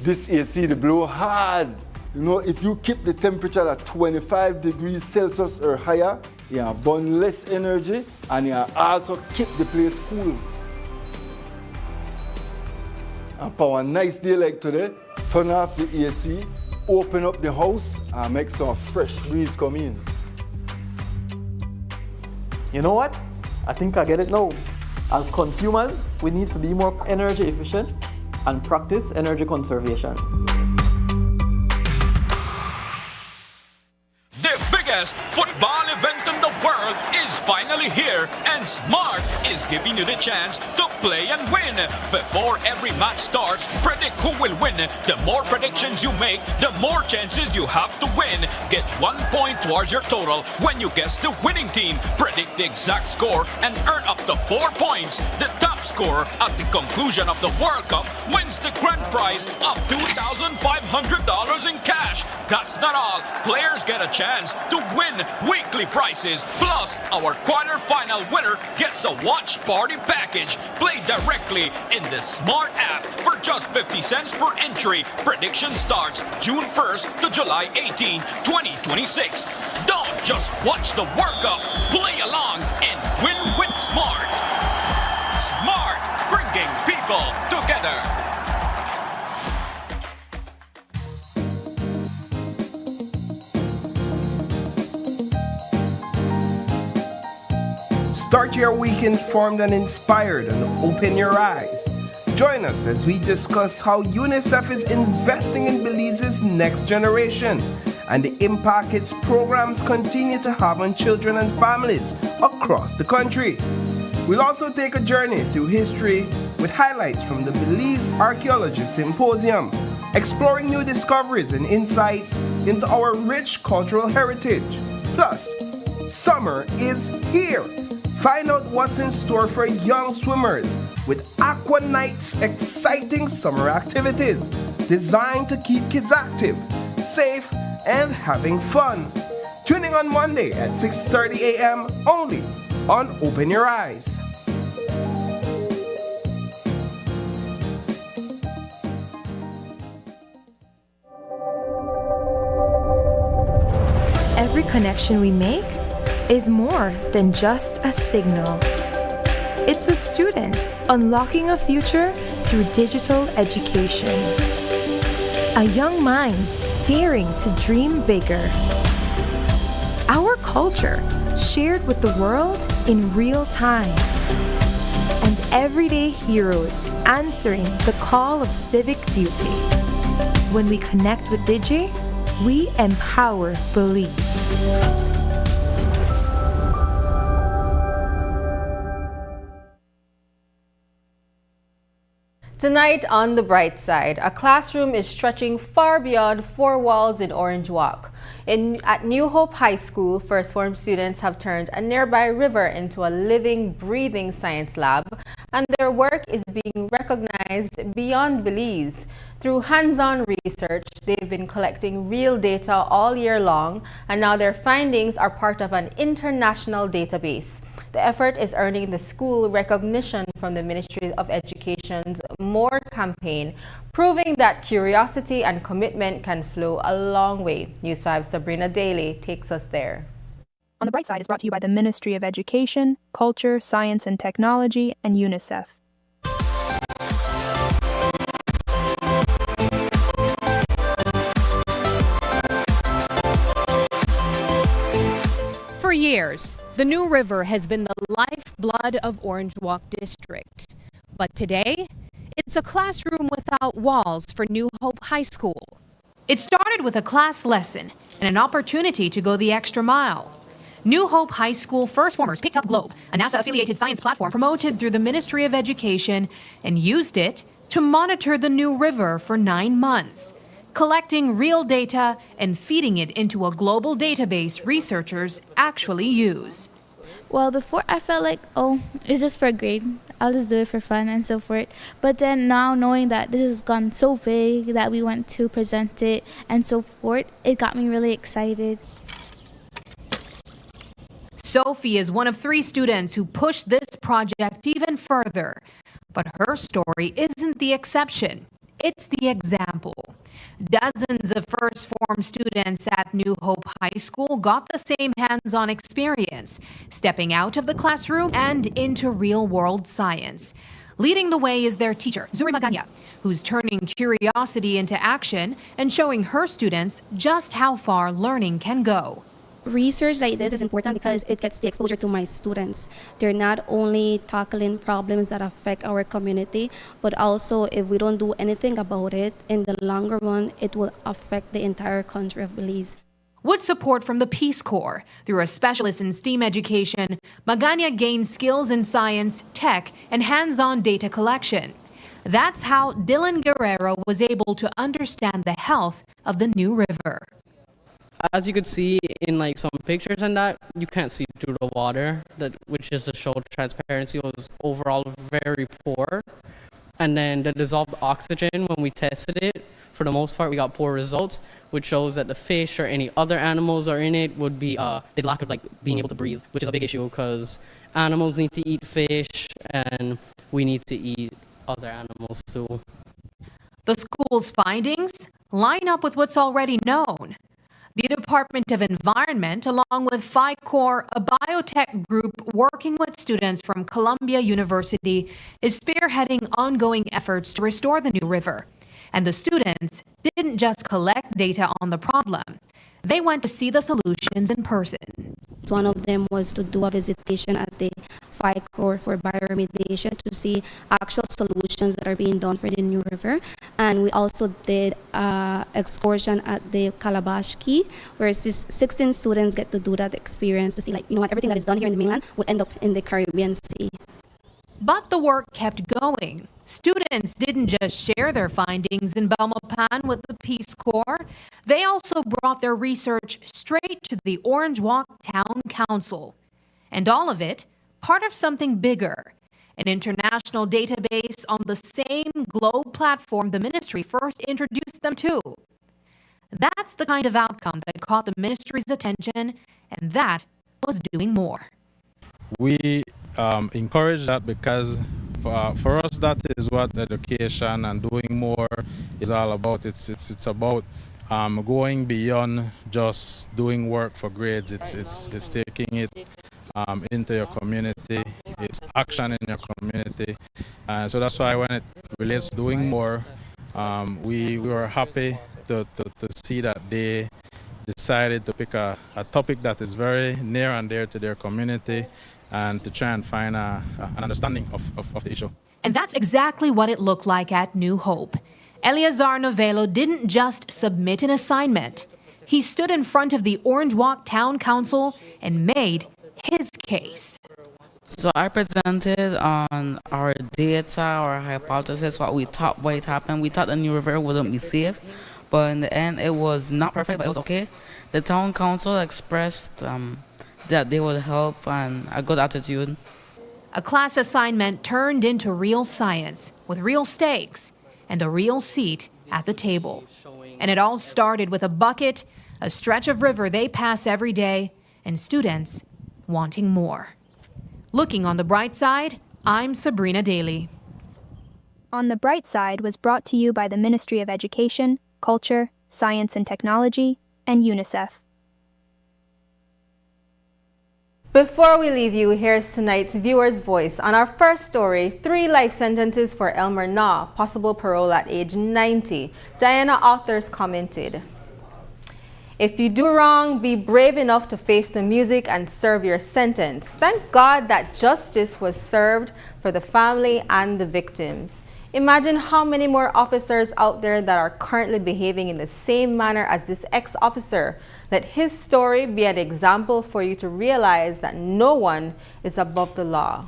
This AC they blow hard. You know, if you keep the temperature at 25 degrees Celsius or higher, you burn less energy and you also keep the place cool. And for a nice day like today, turn off the AC, open up the house and make some fresh breeze come in. You know what? I think I get it now. As consumers, we need to be more energy efficient and practice energy conservation. The biggest football event in the world is finally here, and Smart is giving you the chance to play and win. Before every match starts, predict who will win. The more predictions you make, the more chances you have to win. Get 1 point towards your total when you guess the winning team. Predict the exact score and earn up to 4 points. The top scorer at the conclusion of the World Cup wins the grand prize of $2,500 in cash. That's not all. Players get a chance to win weekly prizes. Plus, our quarter-final winner gets a watch party package. Play directly in the Smart app for just 50 cents per entry. Prediction starts June 1st to July 18, 2026. Don't just watch the World Cup. Play along and win with Smart. Smart, bringing people together. Start your week informed and inspired and open your eyes. Join us as we discuss how UNICEF is investing in Belize's next generation and the impact its programs continue to have on children and families across the country. We'll also take a journey through history with highlights from the Belize Archaeology Symposium, exploring new discoveries and insights into our rich cultural heritage. Plus, summer is here. Find out what's in store for young swimmers with Aqua Night's exciting summer activities designed to keep kids active, safe, and having fun. Tuning on Monday at 6:30 a.m. only on Open Your Eyes. Every connection we make is more than just a signal. It's a student unlocking a future through digital education. A young mind daring to dream bigger. Our culture shared with the world in real time. And everyday heroes answering the call of civic duty. When we connect with Digi, we empower Belize. Tonight on The Bright Side, a classroom is stretching far beyond four walls in Orange Walk. At New Hope High School, first form students have turned a nearby river into a living, breathing science lab, and their work is being recognized beyond Belize. Through hands-on research, they've been collecting real data all year long, and now their findings are part of an international database. The effort is earning the school recognition from the Ministry of Education's MORE campaign, proving that curiosity and commitment can flow a long way. News 5's Sabrina Daly takes us there. On the Bright Side is brought to you by the Ministry of Education, Culture, Science and Technology, and UNICEF. For years, the New River has been the lifeblood of Orange Walk District. But today, it's a classroom without walls for New Hope High School. It started with a class lesson and an opportunity to go the extra mile. New Hope High School first formers picked up Globe, a NASA-affiliated science platform promoted through the Ministry of Education, and used it to monitor the New River for 9 months, collecting real data and feeding it into a global database researchers actually use. Well, before I felt like, oh, it's just for a grade. I'll just do it for fun and so forth. But then now knowing that this has gone so big that we went to present it and so forth, it got me really excited. Sophie is one of 3 students who pushed this project even further. But her story isn't the exception. It's the example. Dozens of first form students at New Hope High School got the same hands-on experience, stepping out of the classroom and into real-world science. Leading the way is their teacher, Zuri Maganya, who's turning curiosity into action and showing her students just how far learning can go. Research like this is important because it gets the exposure to my students. They're not only tackling problems that affect our community, but also if we don't do anything about it, in the longer run, it will affect the entire country of Belize. With support from the Peace Corps, through a specialist in STEAM education, Magana gained skills in science, tech, and hands-on data collection. That's how Dylan Guerrero was able to understand the health of the New River. As you could see in like some pictures and that, you can't see through the water, which is to show transparency was overall very poor. And then the dissolved oxygen, when we tested it, for the most part, we got poor results, which shows that the fish or any other animals are in it would be, they lack of like being able to breathe, which is a big issue because animals need to eat fish and we need to eat other animals too. The school's findings line up with what's already known. The Department of Environment, along with PhyCor, a biotech group working with students from Columbia University, is spearheading ongoing efforts to restore the New River. And the students didn't just collect data on the problem. They went to see the solutions in person. One of them was to do a visitation at the PhyCor for bioremediation to see actual solutions that are being done for the New River. And we also did an excursion at the Calabash Key, where 16 students get to do that experience to see, like, you know what, everything that is done here in the mainland will end up in the Caribbean Sea. But the work kept going. Students didn't just share their findings in Belmopan with the Peace Corps. They also brought their research straight to the Orange Walk Town Council. And all of it part of something bigger, an international database on the same Globe platform the ministry first introduced them to. That's the kind of outcome that caught the ministry's attention, and that was doing more. We encourage that because for us, that is what education and doing more is all about. It's about going beyond just doing work for grades. It's taking it into your community. It's action in your community. So that's why when it relates to doing more, we were happy to see that they decided to pick a topic that is very near and dear to their community and to try and find an understanding of the issue. And that's exactly what it looked like at New Hope. Eleazar Novello didn't just submit an assignment. He stood in front of the Orange Walk Town Council and made his case. So I presented on our data, our hypothesis, what we thought might happen. We thought the New River wouldn't be safe, but in the end it was not perfect, but it was okay. The town council expressed that they would help and a good attitude. A class assignment turned into real science with real stakes and a real seat at the table. And it all started with a bucket, a stretch of river they pass every day, and students wanting more. Looking on the bright side, I'm Sabrina Daly. On the Bright Side was brought to you by the Ministry of Education, Culture, Science and Technology, and UNICEF. Before we leave you, here's tonight's viewer's voice. On our first story, 3 life sentences for Elmer Nah, possible parole at age 90. Diana Authors commented, "If you do wrong, be brave enough to face the music and serve your sentence. Thank God that justice was served for the family and the victims. Imagine how many more officers out there that are currently behaving in the same manner as this ex-officer. Let his story be an example for you to realize that no one is above the law."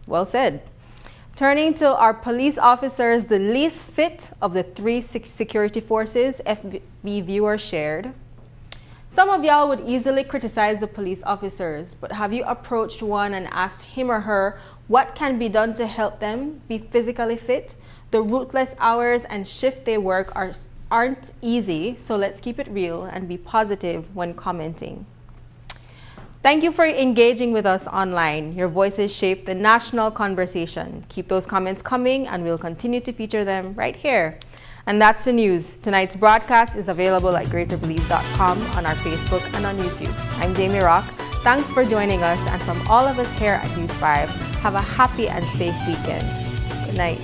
Well said. Turning to our police officers, the least fit of the 3 security forces, FB viewer shared. Some of y'all would easily criticize the police officers, but have you approached one and asked him or her what can be done to help them be physically fit? The ruthless hours and shift they work aren't easy, so let's keep it real and be positive when commenting. Thank you for engaging with us online. Your voices shape the national conversation. Keep those comments coming and we'll continue to feature them right here. And that's the news. Tonight's broadcast is available at greaterbelieve.com, on our Facebook and on YouTube. I'm Jamie Rock. Thanks for joining us, and from all of us here at News 5, have a happy and safe weekend. Good night.